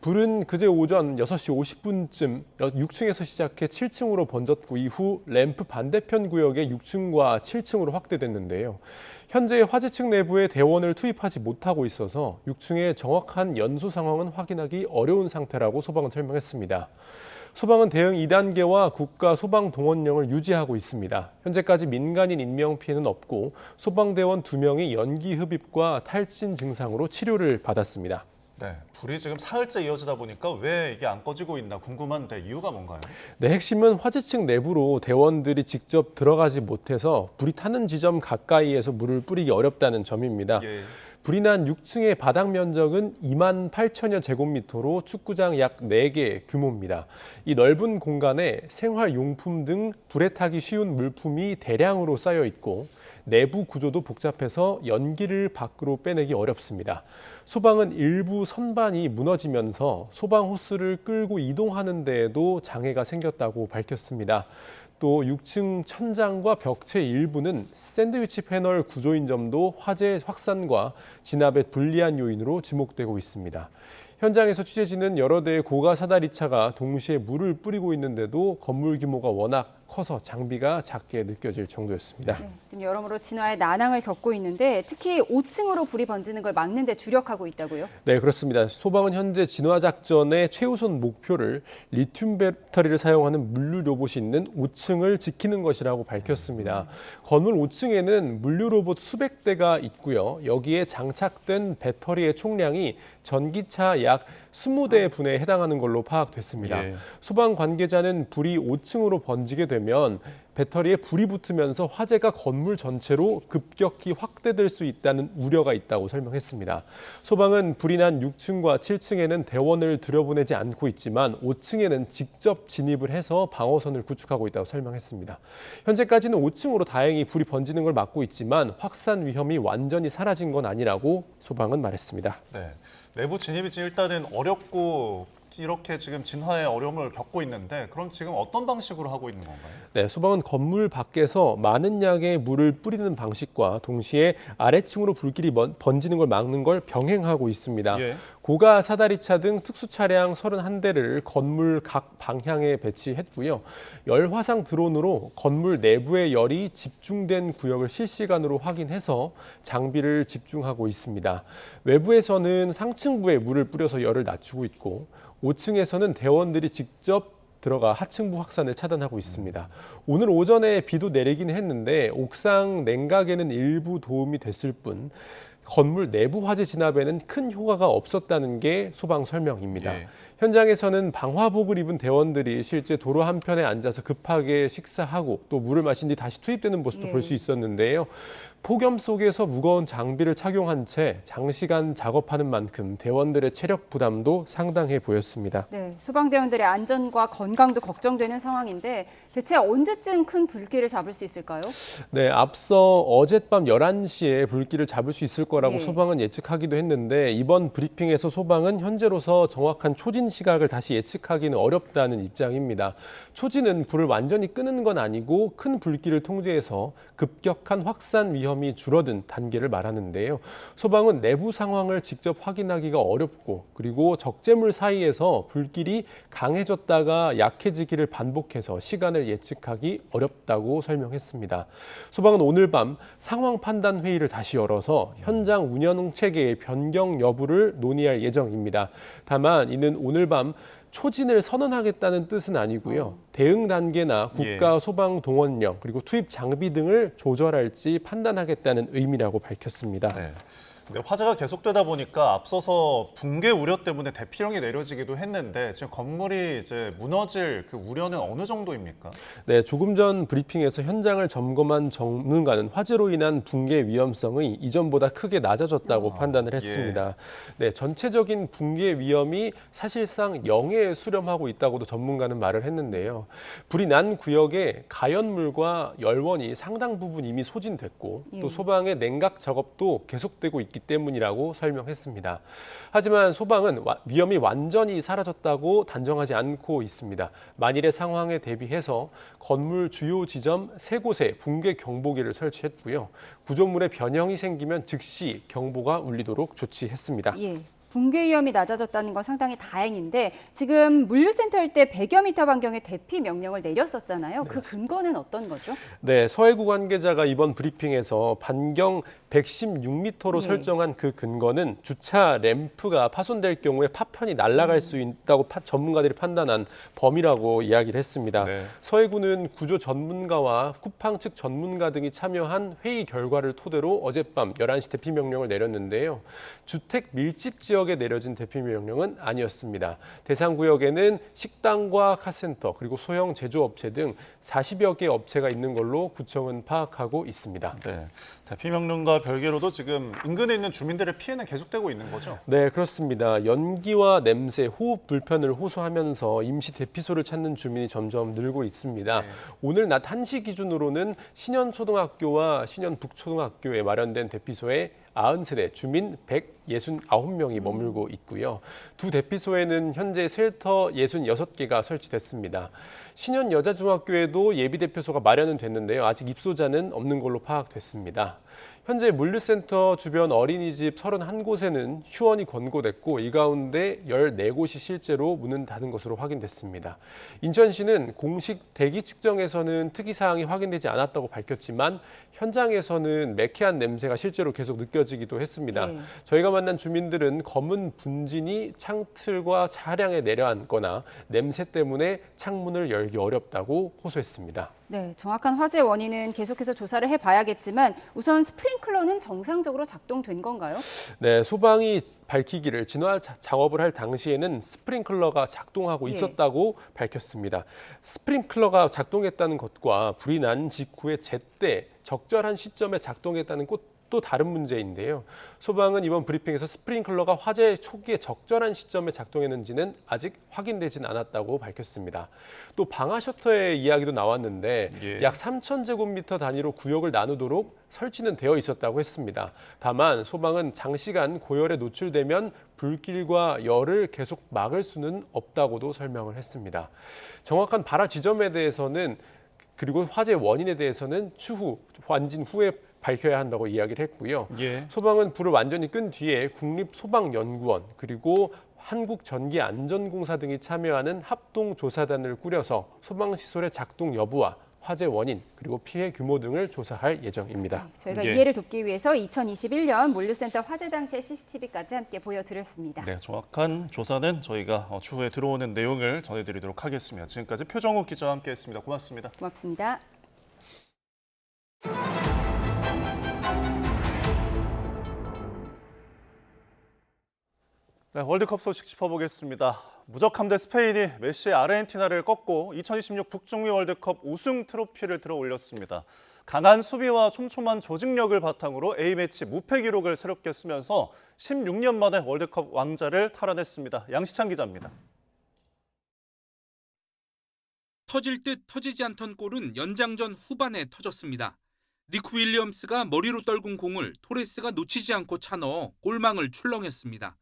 불은 그제 오전 6시 50분쯤 6층에서 시작해 7층으로 번졌고 이후 램프 반대편 구역의 6층과 7층으로 확대됐는데요. 현재 화재 측 내부에 대원을 투입하지 못하고 있어서 6층의 정확한 연소 상황은 확인하기 어려운 상태라고 소방은 설명했습니다. 소방은 대응 2단계와 국가 소방동원령을 유지하고 있습니다. 현재까지 민간인 인명피해는 없고 소방대원 2명이 연기 흡입과 탈진 증상으로 치료를 받았습니다. 네, 불이 지금 사흘째 이어지다 보니까 왜 이게 안 꺼지고 있나 궁금한데 이유가 뭔가요? 네, 핵심은 화재 측 내부로 대원들이 직접 들어가지 못해서 불이 타는 지점 가까이에서 물을 뿌리기 어렵다는 점입니다. 예. 불이 난 6층의 바닥 면적은 2만 8천여 제곱미터로 축구장 약 4개 규모입니다. 이 넓은 공간에 생활용품 등 불에 타기 쉬운 물품이 대량으로 쌓여 있고 내부 구조도 복잡해서 연기를 밖으로 빼내기 어렵습니다. 소방은 일부 선반이 무너지면서 소방 호스를 끌고 이동하는 데에도 장애가 생겼다고 밝혔습니다. 또 6층 천장과 벽체 일부는 샌드위치 패널 구조인 점도 화재 확산과 진압에 불리한 요인으로 지목되고 있습니다. 현장에서 취재진은 여러 대의 고가 사다리차가 동시에 물을 뿌리고 있는데도 건물 규모가 워낙 커서 장비가 작게 느껴질 정도였습니다. 네, 지금 여러모로 진화의 난항을 겪고 있는데 특히 5층으로 불이 번지는 걸 막는 데 주력하고 있다고요? 네, 그렇습니다. 소방은 현재 진화 작전의 최우선 목표를 리튬 배터리를 사용하는 물류 로봇이 있는 5층을 지키는 것이라고 밝혔습니다. 건물 5층에는 물류 로봇 수백 대가 있고요. 여기에 장착된 배터리의 총량이 전기차 약 20대 분에 해당하는 걸로 파악됐습니다. 예. 소방 관계자는 불이 5층으로 번지게 되면 배터리에 불이 붙으면서 화재가 건물 전체로 급격히 확대될 수 있다는 우려가 있다고 설명했습니다. 소방은 불이 난 6층과 7층에는 대원을 들여보내지 않고 있지만 5층에는 직접 진입을 해서 방어선을 구축하고 있다고 설명했습니다. 현재까지는 5층으로 다행히 불이 번지는 걸 막고 있지만 확산 위험이 완전히 사라진 건 아니라고 소방은 말했습니다. 네, 내부 진입이 지금 일단은 어렵고 이렇게 지금 진화의 어려움을 겪고 있는데 그럼 지금 어떤 방식으로 하고 있는 건가요? 네, 소방은 건물 밖에서 많은 양의 물을 뿌리는 방식과 동시에 아래층으로 불길이 번지는 걸 막는 걸 병행하고 있습니다. 예. 고가 사다리차 등 특수 차량 31대를 건물 각 방향에 배치했고요. 열화상 드론으로 건물 내부의 열이 집중된 구역을 실시간으로 확인해서 장비를 집중하고 있습니다. 외부에서는 상층부에 물을 뿌려서 열을 낮추고 있고 5층에서는 대원들이 직접 들어가 하층부 확산을 차단하고 있습니다. 오늘 오전에 비도 내리긴 했는데 옥상 냉각에는 일부 도움이 됐을 뿐 건물 내부 화재 진압에는 큰 효과가 없었다는 게 소방 설명입니다. 예. 현장에서는 방화복을 입은 대원들이 실제 도로 한편에 앉아서 급하게 식사하고 또 물을 마신 뒤 다시 투입되는 모습도 볼 수 있었는데요. 폭염 속에서 무거운 장비를 착용한 채 장시간 작업하는 만큼 대원들의 체력 부담도 상당해 보였습니다. 네, 소방대원들의 안전과 건강도 걱정되는 상황인데 대체 언제쯤 큰 불길을 잡을 수 있을까요? 네, 앞서 어젯밤 11시에 불길을 잡을 수 있을 거라고 예. 소방은 예측하기도 했는데 이번 브리핑에서 소방은 현재로서 정확한 초진 시각을 다시 예측하기는 어렵다는 입장입니다. 초진은 불을 완전히 끄는 건 아니고 큰 불길을 통제해서 급격한 확산 위험이 줄어든 단계를 말하는데요. 소방은 내부 상황을 직접 확인하기가 어렵고 그리고 적재물 사이에서 불길이 강해졌다가 약해지기를 반복해서 시간을 예측하기 어렵다고 설명했습니다. 소방은 오늘 밤 상황 판단 회의를 다시 열어서 현장 운영 체계의 변경 여부를 논의할 예정입니다. 다만 이는 오늘 밤 초진을 선언하겠다는 뜻은 아니고요. 대응 단계나 국가 소방 동원령 그리고 투입 장비 등을 조절할지 판단하겠다는 의미라고 밝혔습니다. 네. 근데 화재가 계속되다 보니까 앞서서 붕괴 우려 때문에 대피령이 내려지기도 했는데 지금 건물이 이제 무너질 그 우려는 어느 정도입니까? 네, 조금 전 브리핑에서 현장을 점검한 전문가는 화재로 인한 붕괴 위험성이 이전보다 크게 낮아졌다고 판단을 했습니다. 네, 전체적인 붕괴 위험이 사실상 0에 수렴하고 있다고도 전문가는 말을 했는데요. 불이 난 구역에 가연물과 열원이 상당 부분 이미 소진됐고 또 소방의 냉각 작업도 계속되고 있기 때문이라고 설명했습니다. 하지만 소방은 위험이 완전히 사라졌다고 단정하지 않고 있습니다. 만일의 상황에 대비해서 건물 주요 지점 3곳에 붕괴 경보기를 설치했고요. 구조물에 변형이 생기면 즉시 경보가 울리도록 조치했습니다. 예. 붕괴 위험이 낮아졌다는 건 상당히 다행인데 지금 물류센터 일대 100여 미터 반경의 대피 명령을 내렸었잖아요. 그 근거는 어떤 거죠? 네, 서해구 관계자가 이번 브리핑에서 반경 116m로 네. 설정한 그 근거는 주차 램프가 파손될 경우에 파편이 날아갈 수 있다고 전문가들이 판단한 범위라고 이야기를 했습니다. 서해구는 구조 전문가와 쿠팡 측 전문가 등이 참여한 회의 결과를 토대로 어젯밤 11시 대피 명령을 내렸는데요. 주택 밀집 지역에 내려진 대피 명령은 아니었습니다. 대상 구역에는 식당과 카센터 그리고 소형 제조업체 등 40여 개 업체가 있는 걸로 구청은 파악하고 있습니다. 네, 대피 명령과 별개로도 지금 인근에 있는 주민들의 피해는 계속되고 있는 거죠? 네, 그렇습니다. 연기와 냄새, 호흡 불편을 호소하면서 임시 대피소를 찾는 주민이 점점 늘고 있습니다. 오늘 낮 1시 기준으로는 신현초등학교와 신현북초등학교에 마련된 대피소에 90세대 주민 169명이 머물고 있고요. 두 대피소에는 현재 쉘터 66개가 설치됐습니다. 신현여자중학교에도 예비대피소가 마련은 됐는데요. 아직 입소자는 없는 걸로 파악됐습니다. 현재 물류센터 주변 어린이집 31곳에는 휴원이 권고됐고 이 가운데 14곳이 실제로 문을 닫은 것으로 확인됐습니다. 인천시는 공식 대기 측정에서는 특이사항이 확인되지 않았다고 밝혔지만 현장에서는 매캐한 냄새가 실제로 계속 느껴지기도 했습니다. 저희가 만난 주민들은 검은 분진이 창틀과 차량에 내려앉거나 냄새 때문에 창문을 열기 어렵다고 호소했습니다. 네, 정확한 화재 원인은 계속해서 조사를 해봐야겠지만 우선 스프링클러는 정상적으로 작동된 건가요? 네, 소방이 밝히기를 진화 작업을 할 당시에는 스프링클러가 작동하고 있었다고 밝혔습니다. 스프링클러가 작동했다는 것과 불이 난 직후에 제때 적절한 시점에 작동했다는 또 다른 문제인데요. 소방은 이번 브리핑에서 스프링클러가 화재 초기에 적절한 시점에 작동했는지는 아직 확인되진 않았다고 밝혔습니다. 또 방화 셔터의 이야기도 나왔는데 약 3,000제곱미터 단위로 구역을 나누도록 설치는 되어 있었다고 했습니다. 다만 소방은 장시간 고열에 노출되면 불길과 열을 계속 막을 수는 없다고도 설명을 했습니다. 정확한 발화 지점에 대해서는 그리고 화재 원인에 대해서는 추후 완진 후에 밝혀야 한다고 이야기를 했고요. 소방은 불을 완전히 끈 뒤에 국립소방연구원 그리고 한국전기안전공사 등이 참여하는 합동조사단을 꾸려서 소방시설의 작동 여부와 화재 원인 그리고 피해 규모 등을 조사할 예정입니다. 저희가 이해를 돕기 위해서 2021년 물류센터 화재 당시의 CCTV까지 함께 보여드렸습니다. 네, 정확한 조사는 저희가 추후에 들어오는 내용을 전해드리도록 하겠습니다. 지금까지 표정욱 기자와 함께했습니다. 고맙습니다. 고맙습니다. 네, 월드컵 소식 짚어보겠습니다. 무적함 대 스페인이 메시의 아르헨티나를 꺾고 2026 북중미 월드컵 우승 트로피를 들어 올렸습니다. 강한 수비와 촘촘한 조직력을 바탕으로 A매치 무패 기록을 새롭게 쓰면서 16년 만에 월드컵 왕자를 탈환했습니다. 양시찬 기자입니다. 터질 듯 터지지 않던 골은 연장전 후반에 터졌습니다. 니코 윌리엄스가 머리로 떨군 공을 토레스가 놓치지 않고 차넣어 골망을 출렁였습니다.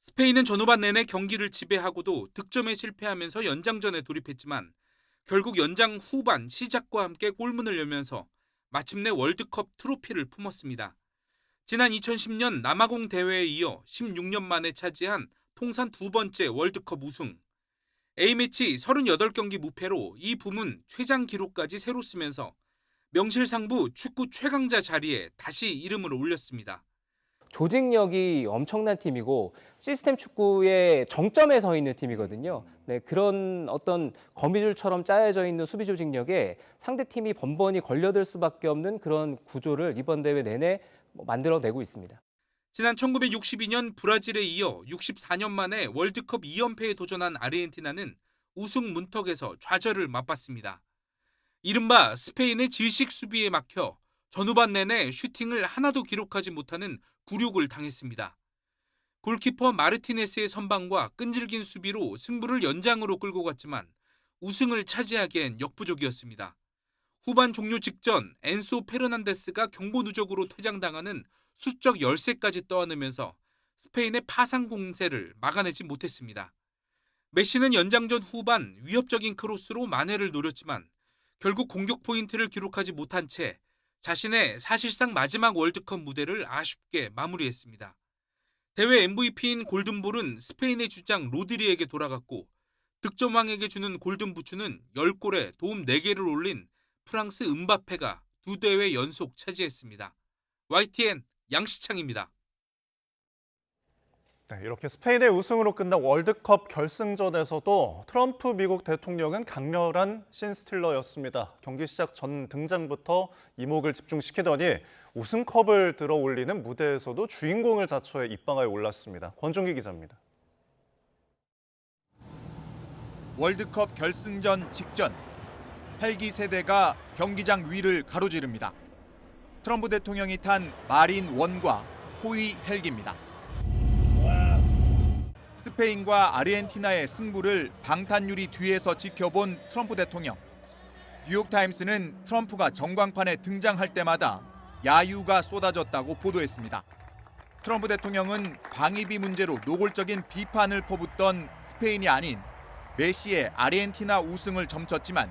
스페인은 전후반 내내 경기를 지배하고도 득점에 실패하면서 연장전에 돌입했지만 결국 연장 후반 시작과 함께 골문을 열면서 마침내 월드컵 트로피를 품었습니다. 지난 2010년 남아공 대회에 이어 16년 만에 차지한 통산 두 번째 월드컵 우승. A매치 38경기 무패로 이 부문 최장 기록까지 새로 쓰면서 명실상부 축구 최강자 자리에 다시 이름을 올렸습니다. 조직력이 엄청난 팀이고 시스템 축구의 정점에 서 있는 팀이거든요. 네, 그런 어떤 거미줄처럼 짜여져 있는 수비 조직력에 상대팀이 번번이 걸려들 수밖에 없는 그런 구조를 이번 대회 내내 만들어내고 있습니다. 지난 1962년 브라질에 이어 64년 만에 월드컵 2연패에 도전한 아르헨티나는 우승 문턱에서 좌절을 맛봤습니다. 이른바 스페인의 질식 수비에 막혀 전후반 내내 슈팅을 하나도 기록하지 못하는 굴욕을 당했습니다. 골키퍼 마르티네스의 선방과 끈질긴 수비로 승부를 연장으로 끌고 갔지만 우승을 차지하기엔 역부족이었습니다. 후반 종료 직전 엔소 페르난데스가 경고 누적으로 퇴장당하는 수적 열세까지 떠안으면서 스페인의 파상 공세를 막아내지 못했습니다. 메시는 연장전 후반 위협적인 크로스로 만회를 노렸지만 결국 공격 포인트를 기록하지 못한 채 자신의 사실상 마지막 월드컵 무대를 아쉽게 마무리했습니다. 대회 MVP인 골든볼은 스페인의 주장 로드리에게 돌아갔고 득점왕에게 주는 골든부츠는 10골에 도움 4개를 올린 프랑스 음바페가 2대회 연속 차지했습니다. YTN 양시창입니다. 네, 이렇게 스페인의 우승으로 끝난 월드컵 결승전에서도 트럼프 미국 대통령은 강렬한 씬스틸러였습니다. 경기 시작 전 등장부터 이목을 집중시키더니 우승컵을 들어 올리는 무대에서도 주인공을 자처해 입방아에 올랐습니다. 권종기 기자입니다. 월드컵 결승전 직전 헬기 세대가 경기장 위를 가로지릅니다. 트럼프 대통령이 탄 마린 1과 호위 헬기입니다. 스페인과 아르헨티나의 승부를 방탄유리 뒤에서 지켜본 트럼프 대통령. 뉴욕타임스는 트럼프가 전광판에 등장할 때마다 야유가 쏟아졌다고 보도했습니다. 트럼프 대통령은 광의비 문제로 노골적인 비판을 퍼붓던 스페인이 아닌 메시의 아르헨티나 우승을 점쳤지만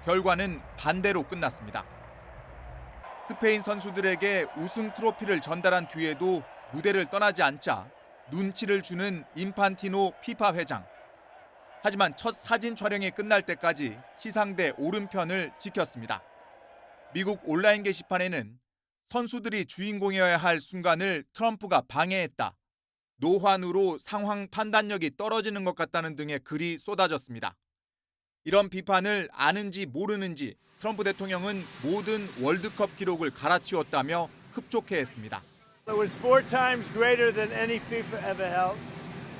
결과는 반대로 끝났습니다. 스페인 선수들에게 우승 트로피를 전달한 뒤에도 무대를 떠나지 않자 눈치를 주는 인판티노 피파 회장. 하지만 첫 사진 촬영이 끝날 때까지 시상대 오른편을 지켰습니다. 미국 온라인 게시판에는 선수들이 주인공이어야 할 순간을 트럼프가 방해했다. 노환으로 상황 판단력이 떨어지는 것 같다는 등의 글이 쏟아졌습니다. 이런 비판을 아는지 모르는지 트럼프 대통령은 모든 월드컵 기록을 갈아치웠다며 흡족해했습니다. It was 4 times greater than any FIFA ever held,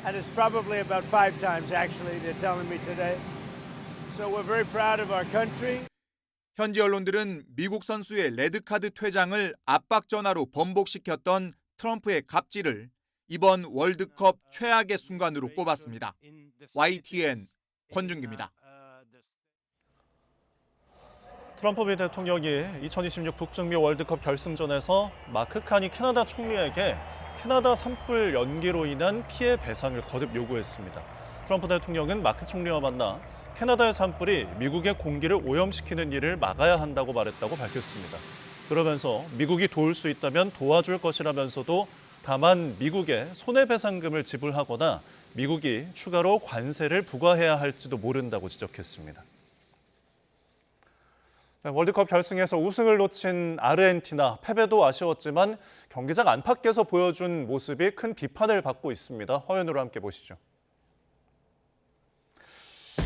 and it's probably about 5 times actually, they're telling me today. So we're very proud of our country. 현지 언론들은 미국 선수의 레드카드 퇴장을 압박 전화로 번복시켰던 트럼프의 갑질을 이번 월드컵 최악의 순간으로 꼽았습니다. YTN 권준기입니다. 트럼프 미 대통령이 2026 북중미 월드컵 결승전에서 마크 카니 캐나다 총리에게 캐나다 산불 연기로 인한 피해 배상을 거듭 요구했습니다. 트럼프 대통령은 마크 총리와 만나 캐나다의 산불이 미국의 공기를 오염시키는 일을 막아야 한다고 말했다고 밝혔습니다. 그러면서 미국이 도울 수 있다면 도와줄 것이라면서도 다만 미국에 손해배상금을 지불하거나 미국이 추가로 관세를 부과해야 할지도 모른다고 지적했습니다. 월드컵 결승에서 우승을 놓친 아르헨티나, 패배도 아쉬웠지만 경기장 안팎에서 보여준 모습이 큰 비판을 받고 있습니다. 화면으로 함께 보시죠.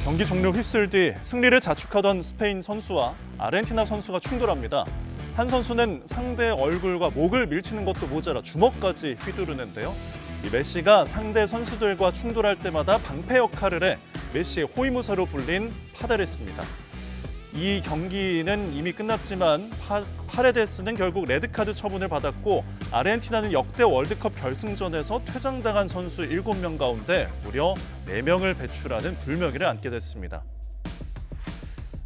경기 종료 휘슬 뒤 승리를 자축하던 스페인 선수와 아르헨티나 선수가 충돌합니다. 한 선수는 상대의 얼굴과 목을 밀치는 것도 모자라 주먹까지 휘두르는데요. 이 메시가 상대 선수들과 충돌할 때마다 방패 역할을 해 메시의 호위무사로 불린 파데레스입니다. 이 경기는 이미 끝났지만 파레데스는 결국 레드카드 처분을 받았고 아르헨티나는 역대 월드컵 결승전에서 퇴장당한 선수 7명 가운데 무려 4명을 배출하는 불명예를 안게 됐습니다.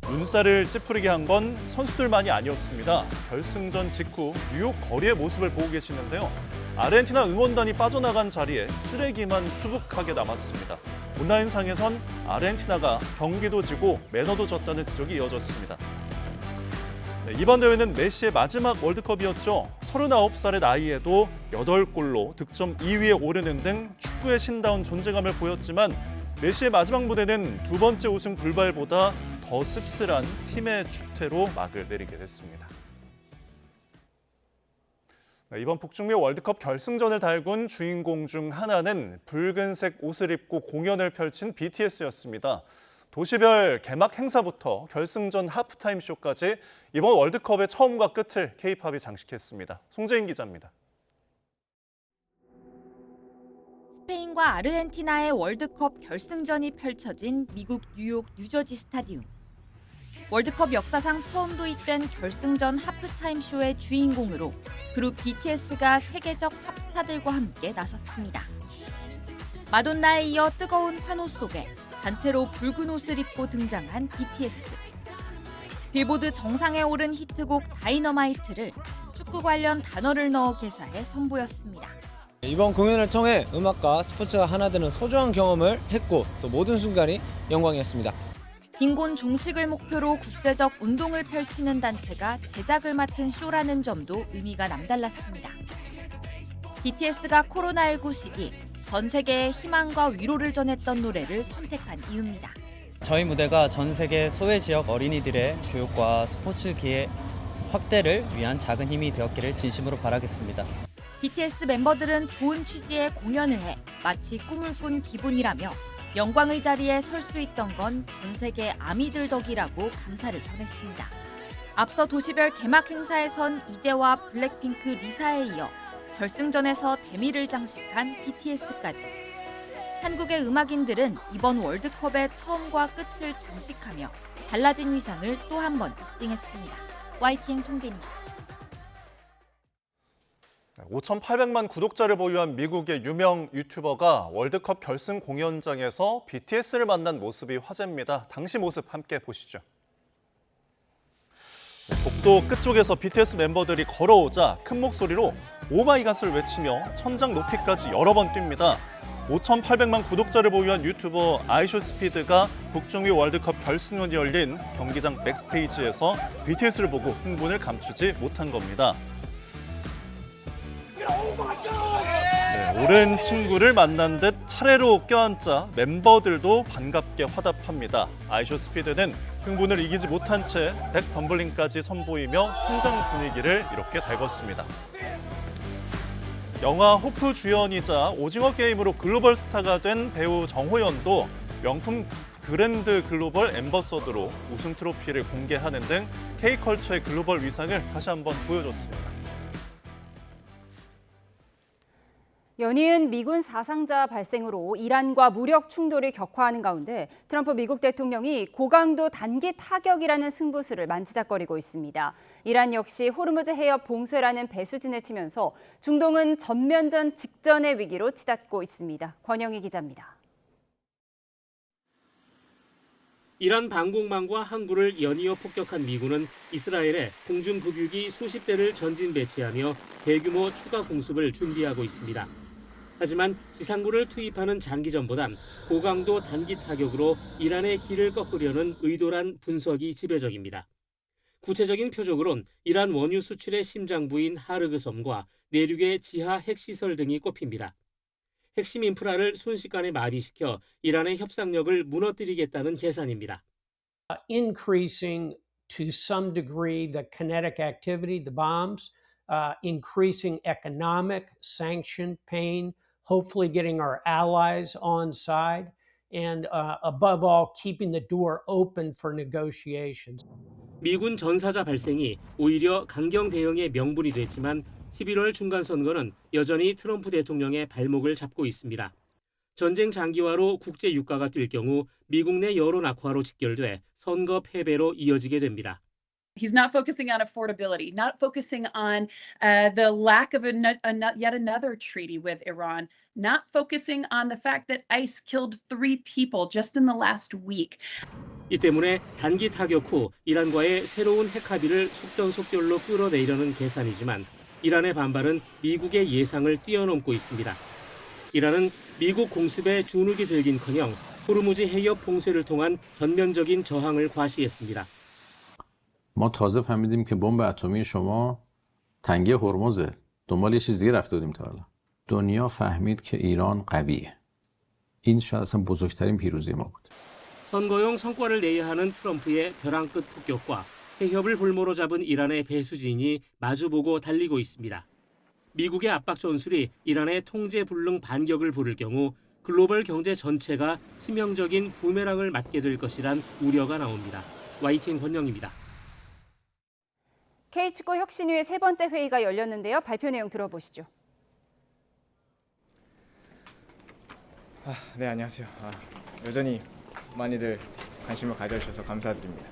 눈살을 찌푸리게 한 건 선수들만이 아니었습니다. 결승전 직후 뉴욕 거리의 모습을 보고 계시는데요. 아르헨티나 응원단이 빠져나간 자리에 쓰레기만 수북하게 남았습니다. 온라인상에선 아르헨티나가 경기도 지고 매너도 졌다는 지적이 이어졌습니다. 네, 이번 대회는 메시의 마지막 월드컵이었죠. 39살의 나이에도 8골로 득점 2위에 오르는 등 축구의 신다운 존재감을 보였지만 메시의 마지막 무대는 두 번째 우승 불발보다 더 씁쓸한 팀의 추태로 막을 내리게 됐습니다. 이번 북중미 월드컵 결승전을 달군 주인공 중 하나는 붉은색 옷을 입고 공연을 펼친 BTS였습니다. 도시별 개막 행사부터 결승전 하프타임 쇼까지 이번 월드컵의 처음과 끝을 K-팝이 장식했습니다. 송재인 기자입니다. 스페인과 아르헨티나의 월드컵 결승전이 펼쳐진 미국 뉴욕 뉴저지 스타디움. 월드컵 역사상 처음 도입된 결승전 하프타임 쇼의 주인공으로 그룹 BTS가 세계적 팝스타들과 함께 나섰습니다. 마돈나에 이어 뜨거운 환호 속에 단체로 붉은 옷을 입고 등장한 BTS. 빌보드 정상에 오른 히트곡 다이너마이트를 축구 관련 단어를 넣어 개사해 선보였습니다. 이번 공연을 통해 음악과 스포츠가 하나 되는 소중한 경험을 했고 또 모든 순간이 영광이었습니다. 빈곤 종식을 목표로 국제적 운동을 펼치는 단체가 제작을 맡은 쇼라는 점도 의미가 남달랐습니다. BTS가 코로나19 시기 전 세계에 희망과 위로를 전했던 노래를 선택한 이유입니다. 저희 무대가 전 세계 소외 지역 어린이들의 교육과 스포츠 기회 확대를 위한 작은 힘이 되었기를 진심으로 바라겠습니다. BTS 멤버들은 좋은 취지의 공연을 해 마치 꿈을 꾼 기분이라며 영광의 자리에 설 수 있던 건 전 세계 아미들 덕이라고 감사를 전했습니다. 앞서 도시별 개막 행사에선 이재와 블랙핑크 리사에 이어 결승전에서 대미를 장식한 BTS까지. 한국의 음악인들은 이번 월드컵의 처음과 끝을 장식하며 달라진 위상을 또 한 번 입증했습니다. YTN 송진입니다. 5,800만 구독자를 보유한 미국의 유명 유튜버가 월드컵 결승 공연장에서 BTS를 만난 모습이 화제입니다. 당시 모습 함께 보시죠. 복도 끝쪽에서 BTS 멤버들이 걸어오자 큰 목소리로 오마이갓을 외치며 천장 높이까지 여러 번 뜁니다. 5,800만 구독자를 보유한 유튜버 아이쇼스피드가 북중미 월드컵 결승전이 열린 경기장 백스테이지에서 BTS를 보고 흥분을 감추지 못한 겁니다. 오랜 친구를 만난 듯 차례로 껴안자 멤버들도 반갑게 화답합니다. 아이쇼스피드는 흥분을 이기지 못한 채 백 덤블링까지 선보이며 현장 분위기를 이렇게 달궜습니다. 영화 호프 주연이자 오징어 게임으로 글로벌 스타가 된 배우 정호연도 명품 브랜드 글로벌 앰버서더로 우승 트로피를 공개하는 등 K컬처의 글로벌 위상을 다시 한번 보여줬습니다. 연이은 미군 사상자 발생으로 이란과 무력 충돌이 격화하는 가운데 트럼프 미국 대통령이 고강도 단기 타격이라는 승부수를 만지작거리고 있습니다. 이란 역시 호르무즈 해협 봉쇄라는 배수진을 치면서 중동은 전면전 직전의 위기로 치닫고 있습니다. 권영희 기자입니다. 이란 방공망과 항구를 연이어 폭격한 미군은 이스라엘에 공중 부규기 수십 대를 전진 배치하며 대규모 추가 공습을 준비하고 있습니다. 하지만 지상군을 투입하는 장기전보단 고강도 단기 타격으로 이란의 길을 꺾으려는 의도란 분석이 지배적입니다. 구체적인 표적으론 이란 원유 수출의 심장부인 하르그 섬과 내륙의 지하 핵시설 등이 꼽힙니다. 핵심 인프라를 순식간에 마비시켜 이란의 협상력을 무너뜨리겠다는 계산입니다. Increasing to some degree the kinetic activity, the bombs, increasing economic sanction pain, hopefully getting our allies on side, and above all, keeping the door open for negotiations. 미군 전사자 발생이 오히려 강경 대응의 명분이 됐지만 11월 중간선거는 여전히 트럼프 대통령의 발목을 잡고 있습니다. 전쟁 장기화로 국제 유가가 뛸 경우 미국 내 여론 악화로 직결돼 선거 패배로 이어지게 됩니다. He's not focusing on affordability, not focusing on the lack of yet another treaty with Iran, not focusing on the fact that ICE killed 3 people just in the last week. 이 때문에 단기 타격 후 이란과의 새로운 핵 합의를 속전속결로 끌어내려는 계산이지만 이란의 반발은 미국의 예상을 뛰어넘고 있습니다. 이란은 미국 공습에 주눅이 들긴커녕 호르무즈 해협 봉쇄를 통한 전면적인 저항을 과시했습니다. ما تازه فهمیدیم که بمب اتمی شما تنگه هرمزه. دنبال یه چیز دیگه رفته بودیم تا حالا. دنیا فهمید که ایران قویه. این شاید اصلا بزرگترین پیروزی ما بود. 선거용 성과를 내야 하는 트럼프의 벼랑 끝 폭격과 해협을 볼모로 잡은 이란의 배수진이 마주보고 달리고 있습니다. 미국의 압박 전술이 이란의 통제 불능 반격을 부를 경우 글로벌 경제 전체가 치명적인 부메랑을 맞게 될 것이란 우려가 나옵니다. YTN 권영입니다. K축구 혁신위의 3번째 회의가 열렸는데요. 발표 내용 들어보시죠. 네, 안녕하세요. 여전히 많이들 관심을 가져주셔서 감사드립니다.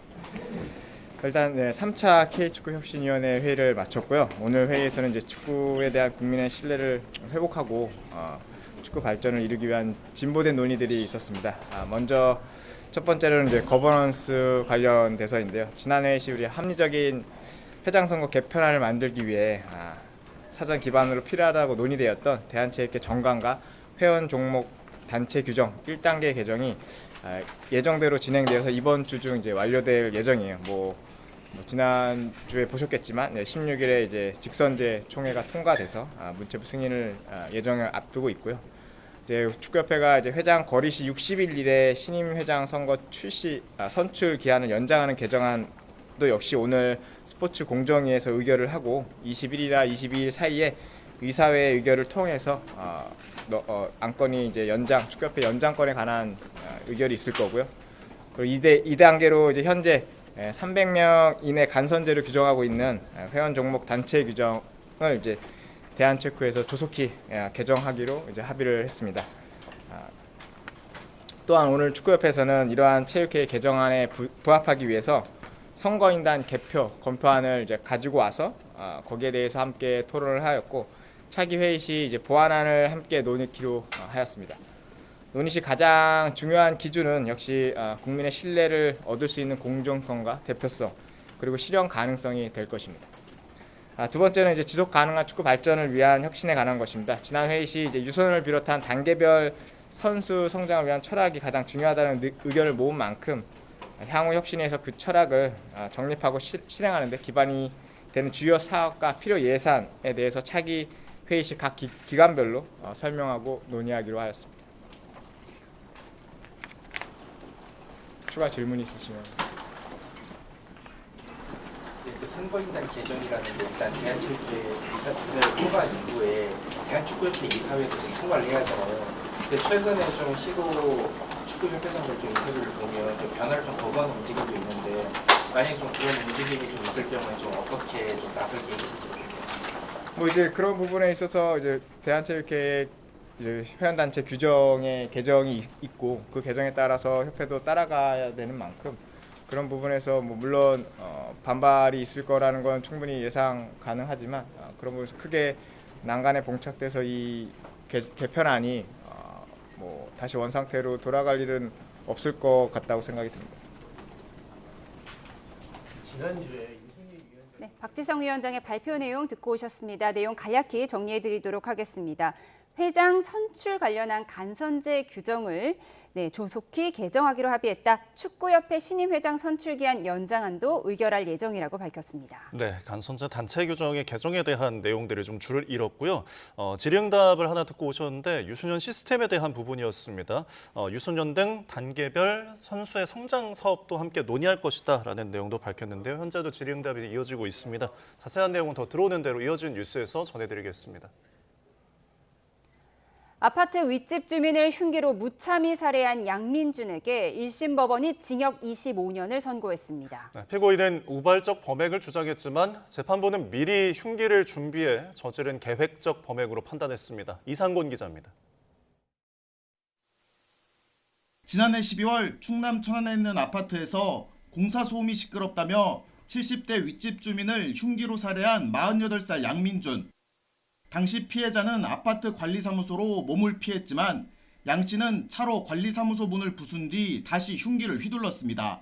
일단 3차 K축구혁신위원회 회의를 마쳤고요. 오늘 회의에서는 이제 축구에 대한 국민의 신뢰를 회복하고 축구 발전을 이루기 위한 진보된 논의들이 있었습니다. 먼저 첫 번째로는 이제 거버넌스 관련돼서인데요. 지난 회의 시 우리 합리적인 회장 선거 개편안을 만들기 위해 사전 기반으로 필요하다고 논의되었던 대한체육회 정관과 회원 종목 단체 규정 1단계 개정이 예정대로 진행되어서 이번 주 중 이제 완료될 예정이에요. 지난주에 보셨겠지만 16일에 이제 직선제 총회가 통과돼서 문체부 승인을 예정을 앞두고 있고요. 이제 축구협회가 이제 회장 거리시 60일 이내 신임 회장 선거 선출 기한을 연장하는 개정안도 역시 오늘 스포츠 공정위에서 의결을 하고 21일이나 22일 사이에 의사회 의결을 통해서 안건이 이제 축구협회 연장권에 관한 의결이 있을 거고요. 그리고 2단계로 이제 현재 300명 이내 간선제를 규정하고 있는 회원 종목 단체 규정을 이제 대한체육회에서 조속히 개정하기로 이제 합의를 했습니다. 또한 오늘 축구협회에서는 이러한 체육회 개정안에 부합하기 위해서 선거인단 개표 검토안을 이제 가지고 와서 거기에 대해서 함께 토론을 하였고 차기 회의 시 이제 보완안을 함께 논의키로 하였습니다. 논의 시 가장 중요한 기준은 역시 국민의 신뢰를 얻을 수 있는 공정성과 대표성 그리고 실현 가능성이 될 것입니다. 두 번째는 이제 지속 가능한 축구 발전을 위한 혁신에 관한 것입니다. 지난 회의 시 이제 유소년을 비롯한 단계별 선수 성장을 위한 철학이 가장 중요하다는 의견을 모은 만큼 향후 혁신에서 그 철학을 정립하고 실행하는 데 기반이 되는 주요 사업과 필요 예산에 대해서 차기 회의 시 각 기관별로 설명하고 논의하기로 하였습니다. 추가 질문 있으시면. 선거인단 개정이라는 게 일단 대한체육회 이사들 통과 이후에 대한축구협회 이사회에서 좀 통과를 해야 하잖아요. 근데 최근에 좀 시도 축구협회장들 좀 인터뷰를 보면 좀 변화를 좀 거부하는 움직임도 있는데 만약에 좀 그런 움직임이 좀 있을 경우에 좀 어떻게 좀 나설 계획인지. 뭐 이제 그런 부분에 있어서 이제 대한체육회 이제 회원단체 규정의 개정이 있고 그 개정에 따라서 협회도 따라가야 되는 만큼 그런 부분에서 뭐 물론 반발이 있을 거라는 건 충분히 예상 가능하지만 그런 부분에서 크게 난간에 봉착돼서 이 개편안이 뭐 다시 원상태로 돌아갈 일은 없을 것 같다고 생각이 듭니다. 지난주에 네, 박지성 위원장의 발표 내용 듣고 오셨습니다. 내용 간략히 정리해드리도록 하겠습니다. 회장 선출 관련한 간선제 규정을 조속히 개정하기로 합의했다. 축구협회 신임 회장 선출 기한 연장안도 의결할 예정이라고 밝혔습니다. 네, 간선제 단체 규정의 개정에 대한 내용들이 좀 줄을 잃었고요. 질의응답을 하나 듣고 오셨는데 유소년 시스템에 대한 부분이었습니다. 유소년 등 단계별 선수의 성장 사업도 함께 논의할 것이다라는 내용도 밝혔는데요. 현재도 질의응답이 이어지고 있습니다. 자세한 내용은 더 들어오는 대로 이어진 뉴스에서 전해드리겠습니다. 아파트 윗집 주민을 흉기로 무참히 살해한 양민준에게 1심 법원이 징역 25년을 선고했습니다. 피고인은 우발적 범행을 주장했지만 재판부는 미리 흉기를 준비해 저지른 계획적 범행으로 판단했습니다. 이상곤 기자입니다. 지난해 12월 충남 천안에 있는 아파트에서 공사 소음이 시끄럽다며 70대 윗집 주민을 흉기로 살해한 48살 양민준. 당시 피해자는 아파트 관리사무소로 몸을 피했지만 양 씨는 차로 관리사무소 문을 부순 뒤 다시 흉기를 휘둘렀습니다.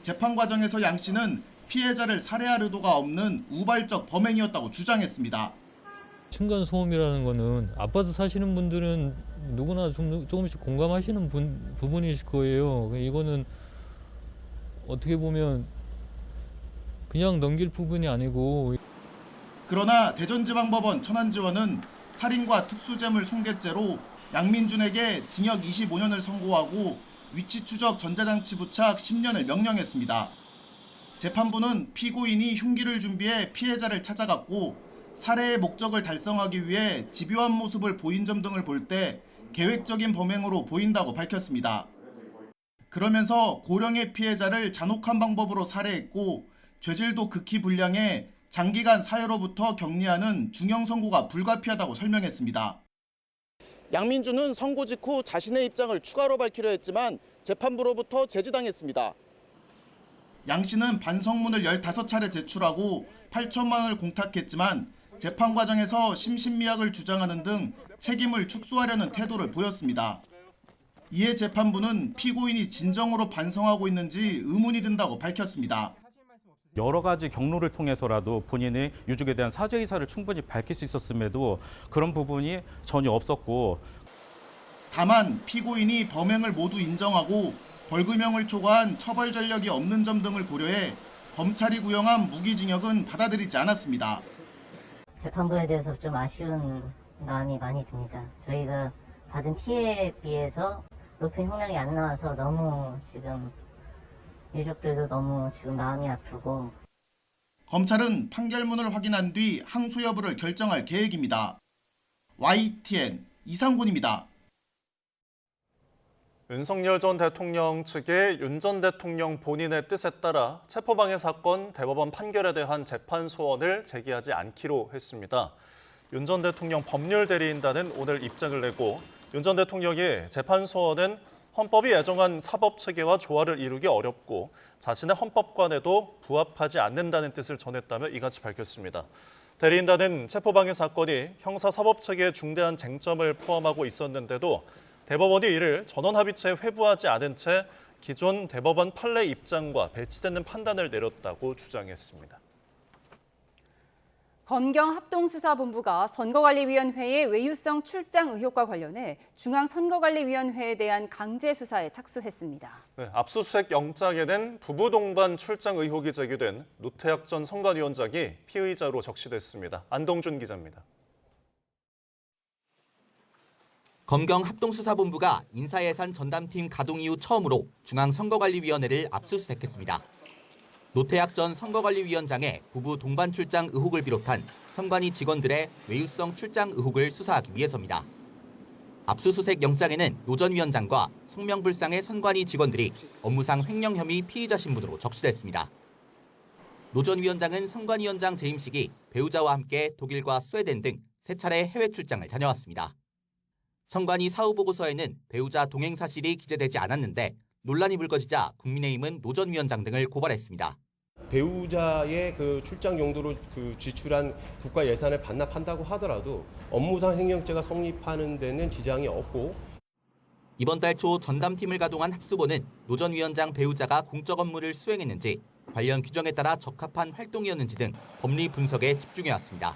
재판 과정에서 양 씨는 피해자를 살해할 의도가 없는 우발적 범행이었다고 주장했습니다. 층간소음이라는 거는 아파트 사시는 분들은 누구나 조금씩 공감하시는 부분이실 거예요. 이거는 어떻게 보면 그냥 넘길 부분이 아니고. 그러나 대전지방법원 천안지원은 살인과 특수재물 손괴죄로 양민준에게 징역 25년을 선고하고 위치 추적 전자장치 부착 10년을 명령했습니다. 재판부는 피고인이 흉기를 준비해 피해자를 찾아갔고 살해의 목적을 달성하기 위해 집요한 모습을 보인 점 등을 볼 때 계획적인 범행으로 보인다고 밝혔습니다. 그러면서 고령의 피해자를 잔혹한 방법으로 살해했고 죄질도 극히 불량해 장기간 사회로부터 격리하는 중형 선고가 불가피하다고 설명했습니다. 양민준은 선고 직후 자신의 입장을 추가로 밝히려 했지만 재판부로부터 제지당했습니다. 양 씨는 반성문을 15차례 제출하고 8천만 원을 공탁했지만 재판 과정에서 심신미약을 주장하는 등 책임을 축소하려는 태도를 보였습니다. 이에 재판부는 피고인이 진정으로 반성하고 있는지 의문이 든다고 밝혔습니다. 여러 가지 경로를 통해서라도 본인의 유족에 대한 사죄 의사를 충분히 밝힐 수 있었음에도 그런 부분이 전혀 없었고, 다만 피고인이 범행을 모두 인정하고 벌금형을 초과한 처벌 전력이 없는 점 등을 고려해 검찰이 구형한 무기징역은 받아들이지 않았습니다. 재판부에 대해서 좀 아쉬운 마음이 많이 듭니다. 저희가 받은 피해에 비해서 높은 형량이 안 나와서 너무 지금 유족들도 너무 지금 마음이 아프고. 검찰은 판결문을 확인한 뒤 항소 여부를 결정할 계획입니다. YTN 이상곤입니다. 윤석열 전 대통령 측의 윤 전 대통령 본인의 뜻에 따라 체포방해 사건 대법원 판결에 대한 재판 소원을 제기하지 않기로 했습니다. 윤 전 대통령 법률대리인단은 오늘 입장을 내고 윤 전 대통령이 재판 소원은 헌법이 예정한 사법체계와 조화를 이루기 어렵고 자신의 헌법관에도 부합하지 않는다는 뜻을 전했다며 이같이 밝혔습니다. 대리인단은 체포방해 사건이 형사사법체계의 중대한 쟁점을 포함하고 있었는데도 대법원이 이를 전원합의체에 회부하지 않은 채 기존 대법원 판례 입장과 배치되는 판단을 내렸다고 주장했습니다. 검경합동수사본부가 선거관리위원회의 외유성 출장 의혹과 관련해 중앙선거관리위원회에 대한 강제 수사에 착수했습니다. 네, 압수수색 영장에는 부부 동반 출장 의혹이 제기된 노태학 전 선관위원장이 피의자로 적시됐습니다. 안동준 기자입니다. 검경합동수사본부가 인사예산 전담팀 가동 이후 처음으로 중앙선거관리위원회를 압수수색했습니다. 노태학 전 선거관리위원장의 부부 동반 출장 의혹을 비롯한 선관위 직원들의 외유성 출장 의혹을 수사하기 위해서입니다. 압수수색 영장에는 노 전 위원장과 성명불상의 선관위 직원들이 업무상 횡령 혐의 피의자 신분으로 적시됐습니다. 노 전 위원장은 선관위원장 재임 시기 배우자와 함께 독일과 스웨덴 등 3차례 해외 출장을 다녀왔습니다. 선관위 사후보고서에는 배우자 동행 사실이 기재되지 않았는데 논란이 불거지자 국민의힘은 노 전 위원장 등을 고발했습니다. 배우자의 그 출장 용도로 지출한 국가 예산을 반납한다고 하더라도 업무상 횡령죄가 성립하는 데는 지장이 없고. 이번 달 초 전담팀을 가동한 합수본은 노 전 위원장 배우자가 공적 업무를 수행했는지 관련 규정에 따라 적합한 활동이었는지 등 법리 분석에 집중해왔습니다.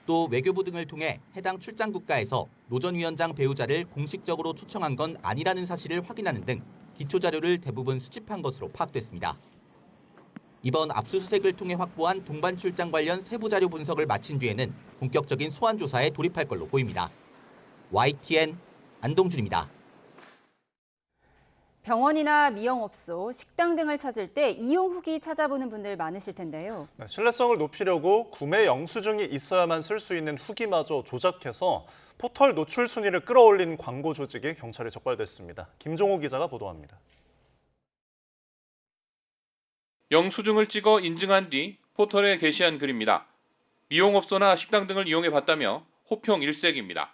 또 외교부 등을 통해 해당 출장 국가에서 노 전 위원장 배우자를 공식적으로 초청한 건 아니라는 사실을 확인하는 등 기초 자료를 대부분 수집한 것으로 파악됐습니다. 이번 압수수색을 통해 확보한 동반 출장 관련 세부 자료 분석을 마친 뒤에는 본격적인 소환 조사에 돌입할 걸로 보입니다. YTN 안동준입니다. 병원이나 미용업소, 식당 등을 찾을 때 이용 후기 찾아보는 분들 많으실 텐데요. 신뢰성을 높이려고 구매 영수증이 있어야만 쓸 수 있는 후기마저 조작해서 포털 노출 순위를 끌어올린 광고 조직이 경찰에 적발됐습니다. 김종호 기자가 보도합니다. 영수증을 찍어 인증한 뒤 포털에 게시한 글입니다. 미용업소나 식당 등을 이용해 봤다며 호평 일색입니다.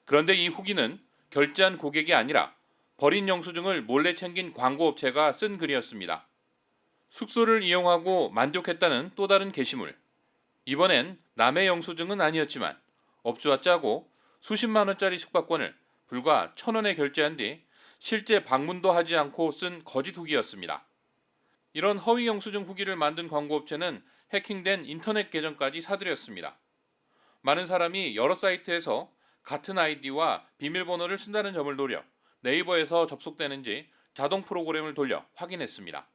그런데 이 후기는 결제한 고객이 아니라 버린 영수증을 몰래 챙긴 광고업체가 쓴 글이었습니다. 숙소를 이용하고 만족했다는 또 다른 게시물. 이번엔 남의 영수증은 아니었지만 업주와 짜고 수십만 원짜리 숙박권을 불과 1,000원에 결제한 뒤 실제 방문도 하지 않고 쓴 거짓 후기였습니다. 이런 허위 영수증 후기를 만든 광고업체는 해킹된 인터넷 계정까지 사들였습니다. 많은 사람이 여러 사이트에서 같은 아이디와 비밀번호를 쓴다는 점을 노려 네이버에서 접속되는지 자동 프로그램을 돌려 확인했습니다.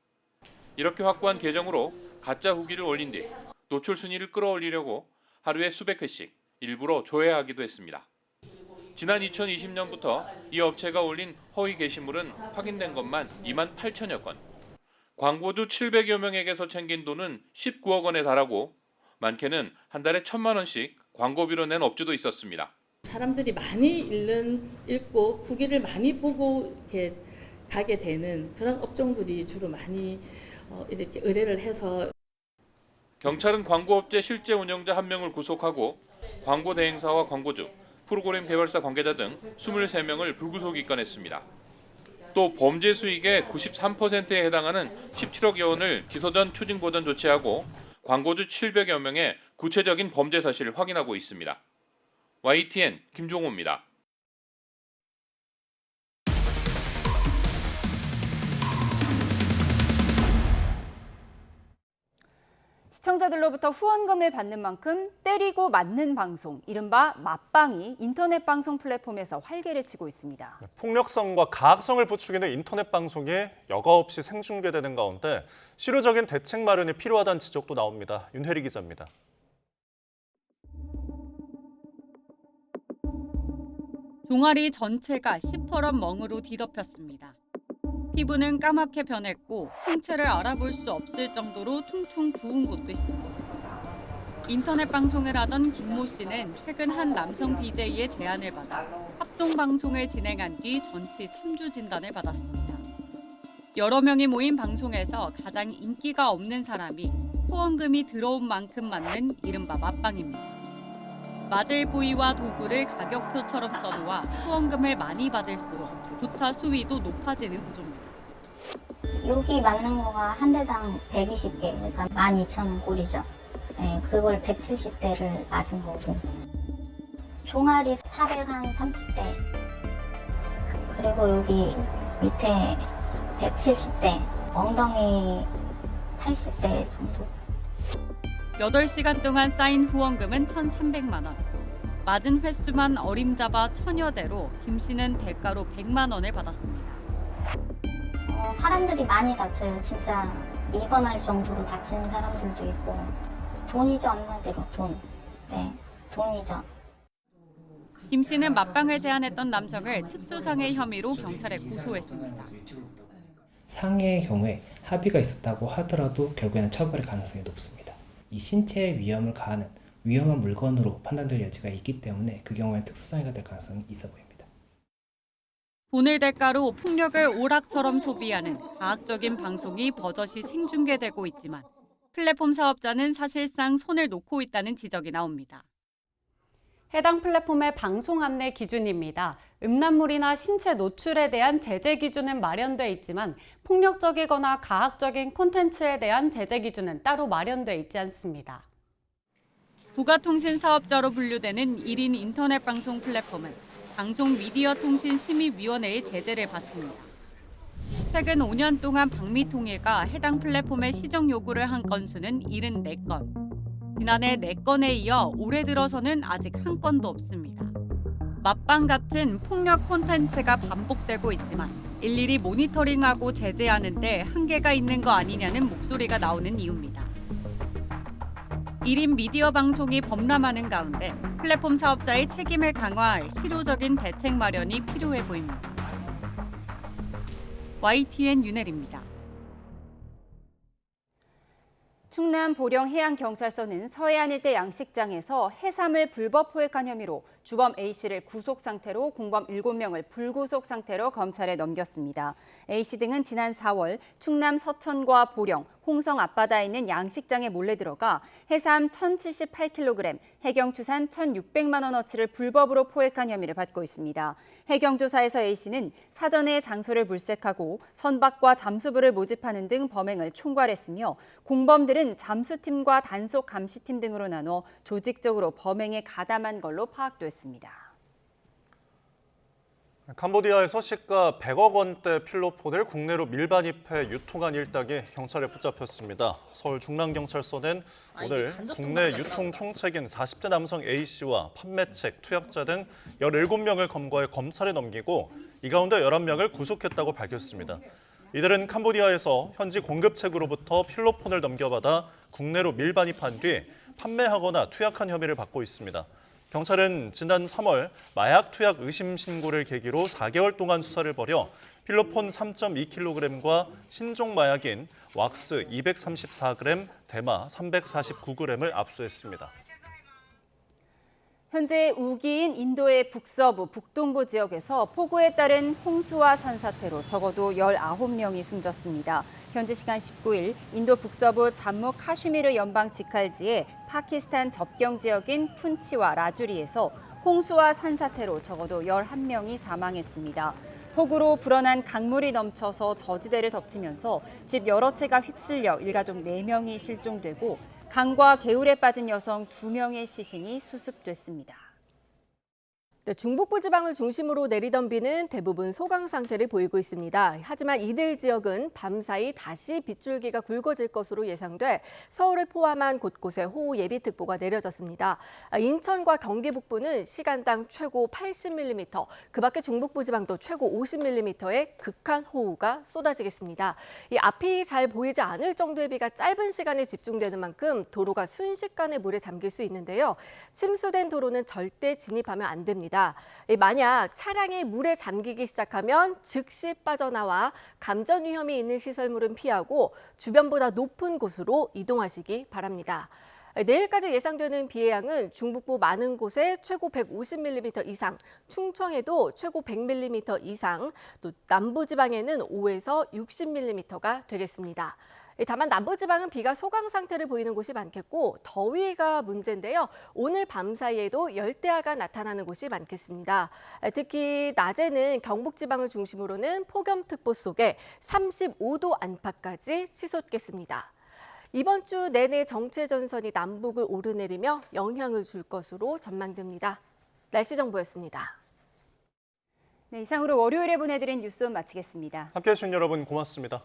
이렇게 확보한 계정으로 가짜 후기를 올린 뒤 노출 순위를 끌어올리려고 하루에 수백 회씩 일부러 조회하기도 했습니다. 지난 2020년부터 이 업체가 올린 허위 게시물은 확인된 것만 28,000여 건. 광고주 700여 명에게서 챙긴 돈은 19억 원에 달하고 많게는 한 달에 1,000만 원씩 광고비로 낸 업주도 있었습니다. 사람들이 많이 읽고 후기를 많이 보고 이렇게 가게 되는 그런 업종들이 주로 많이 이렇게 의뢰를 해서. 경찰은 광고업체 실제 운영자 1명을 구속하고 광고 대행사와 광고주, 프로그램 개발사 관계자 등 23명을 불구속 입건했습니다. 또 범죄 수익의 93%에 해당하는 17억여 원을 기소 전 추징 보전 조치하고 광고주 700여 명의 구체적인 범죄 사실을 확인하고 있습니다. YTN 김종호입니다. 시청자들로부터 후원금을 받는 만큼 때리고 맞는 방송, 이른바 맞방이 인터넷 방송 플랫폼에서 활개를 치고 있습니다. 폭력성과 가학성을 부추기는 인터넷 방송이 여과 없이 생중계되는 가운데 실효적인 대책 마련이 필요하다는 지적도 나옵니다. 윤혜리 기자입니다. 종아리 전체가 시퍼런 멍으로 뒤덮였습니다. 피부는 까맣게 변했고 형체를 알아볼 수 없을 정도로 퉁퉁 부은 곳도 있습니다. 인터넷 방송을 하던 김모 씨는 최근 한 남성 BJ의 제안을 받아 합동 방송을 진행한 뒤 전치 3주 진단을 받았습니다. 여러 명이 모인 방송에서 가장 인기가 없는 사람이 후원금이 들어온 만큼 맞는 이른바 맞방입니다. 맞을 부위와 도구를 가격표처럼 써놓아 후원금을 많이 받을수록 구타 수위도 높아지는 구조입니다. 여기 맞는 거가 한 대당 120개, 그러니까 12,000원 꼴이죠. 네, 그걸 170대를 맞은 거고. 종아리 430대, 그리고 여기 밑에 170대, 엉덩이 80대 정도. 8시간 동안 쌓인 후원금은 1,300만 원. 맞은 횟수만 어림잡아 1000여 대로 김 씨는 대가로 100만 원을 받았습니다. 사람들이 많이 다쳐요. 진짜 입원할 정도로 다치는 사람들도 있고. 돈이죠, 한마디로 돈. 네, 돈이죠. 김 씨는 맞방을 제안했던 남성을 특수상해 혐의로 경찰에 고소했습니다. 상해의 경우에 합의가 있었다고 하더라도 결국에는 처벌의 가능성이 높습니다. 이 신체의 위험을 가하는 위험한 물건으로 판단될 여지가 있기 때문에 그 경우에 특수상해가 될 가능성이 있어 보입니다. 돈을 대가로 폭력을 오락처럼 소비하는 가학적인 방송이 버젓이 생중계되고 있지만 플랫폼 사업자는 사실상 손을 놓고 있다는 지적이 나옵니다. 해당 플랫폼의 방송 안내 기준입니다. 음란물이나 신체 노출에 대한 제재 기준은 마련돼 있지만 폭력적이거나 가학적인 콘텐츠에 대한 제재 기준은 따로 마련돼 있지 않습니다. 부가통신 사업자로 분류되는 1인 인터넷 방송 플랫폼은 방송미디어통신심의위원회의 제재를 받습니다. 최근 5년 동안 방미통일과 해당 플랫폼의 시정 요구를 한 건수는 74건. 지난해 4건에 이어 올해 들어서는 아직 한 건도 없습니다. 맞방 같은 폭력 콘텐츠가 반복되고 있지만 일일이 모니터링하고 제재하는 데 한계가 있는 거 아니냐는 목소리가 나오는 이유입니다. 1인 미디어 방송이 범람하는 가운데 플랫폼 사업자의 책임을 강화할 실효적인 대책 마련이 필요해 보입니다. YTN 윤혜리입니다. 충남 보령 해양경찰서는 서해안 일대 양식장에서 해삼을 불법 포획한 혐의로 주범 A씨를 구속 상태로 공범 7명을 불구속 상태로 검찰에 넘겼습니다. A씨 등은 지난 4월 충남 서천과 보령, 홍성 앞바다에 있는 양식장에 몰래 들어가 해삼 1,078kg, 해경추산 1,600만 원어치를 불법으로 포획한 혐의를 받고 있습니다. 해경조사에서 A씨는 사전에 장소를 물색하고 선박과 잠수부를 모집하는 등 범행을 총괄했으며 공범들은 잠수팀과 단속 감시팀 등으로 나눠 조직적으로 범행에 가담한 걸로 파악됐습니다. 캄보디아에서 시가 100억 원대 필로폰을 국내로 밀반입해 유통한 일당이 경찰에 붙잡혔습니다. 서울 중랑경찰서는 오늘 국내 유통 총책인 40대 남성 A씨와 판매책, 투약자 등 17명을 검거해 검찰에 넘기고 이 가운데 11명을 구속했다고 밝혔습니다. 이들은 캄보디아에서 현지 공급책으로부터 필로폰을 넘겨받아 국내로 밀반입한 뒤 판매하거나 투약한 혐의를 받고 있습니다. 경찰은 지난 3월 마약 투약 의심 신고를 계기로 4개월 동안 수사를 벌여 필로폰 3.2kg과 신종 마약인 왁스 234g, 대마 349g을 압수했습니다. 현재 우기인 인도의 북서부, 북동부 지역에서 폭우에 따른 홍수와 산사태로 적어도 19명이 숨졌습니다. 현지 시간 19일 인도 북서부 잠무 카슈미르 연방 직할지의 파키스탄 접경 지역인 푼치와 라주리에서 홍수와 산사태로 적어도 11명이 사망했습니다. 폭우로 불어난 강물이 넘쳐서 저지대를 덮치면서 집 여러 채가 휩쓸려 일가족 4명이 실종되고 강과 개울에 빠진 여성 2명의 시신이 수습됐습니다. 네, 중북부 지방을 중심으로 내리던 비는 대부분 소강 상태를 보이고 있습니다. 하지만 이들 지역은 밤사이 다시 빗줄기가 굵어질 것으로 예상돼 서울을 포함한 곳곳에 호우 예비특보가 내려졌습니다. 인천과 경기 북부는 시간당 최고 80mm, 그 밖에 중북부 지방도 최고 50mm의 극한 호우가 쏟아지겠습니다. 이 앞이 잘 보이지 않을 정도의 비가 짧은 시간에 집중되는 만큼 도로가 순식간에 물에 잠길 수 있는데요. 침수된 도로는 절대 진입하면 안 됩니다. 만약 차량이 물에 잠기기 시작하면 즉시 빠져나와 감전 위험이 있는 시설물은 피하고 주변보다 높은 곳으로 이동하시기 바랍니다. 내일까지 예상되는 비의 양은 중북부 많은 곳에 최고 150mm 이상, 충청에도 최고 100mm 이상, 또 남부지방에는 5에서 60mm가 되겠습니다. 다만 남부지방은 비가 소강 상태를 보이는 곳이 많겠고 더위가 문제인데요. 오늘 밤 사이에도 열대야가 나타나는 곳이 많겠습니다. 특히 낮에는 경북지방을 중심으로는 폭염특보 속에 35도 안팎까지 치솟겠습니다. 이번 주 내내 정체전선이 남북을 오르내리며 영향을 줄 것으로 전망됩니다. 날씨 정보였습니다. 네, 이상으로 월요일에 보내드린 뉴스온 마치겠습니다. 함께해 주신 여러분 고맙습니다.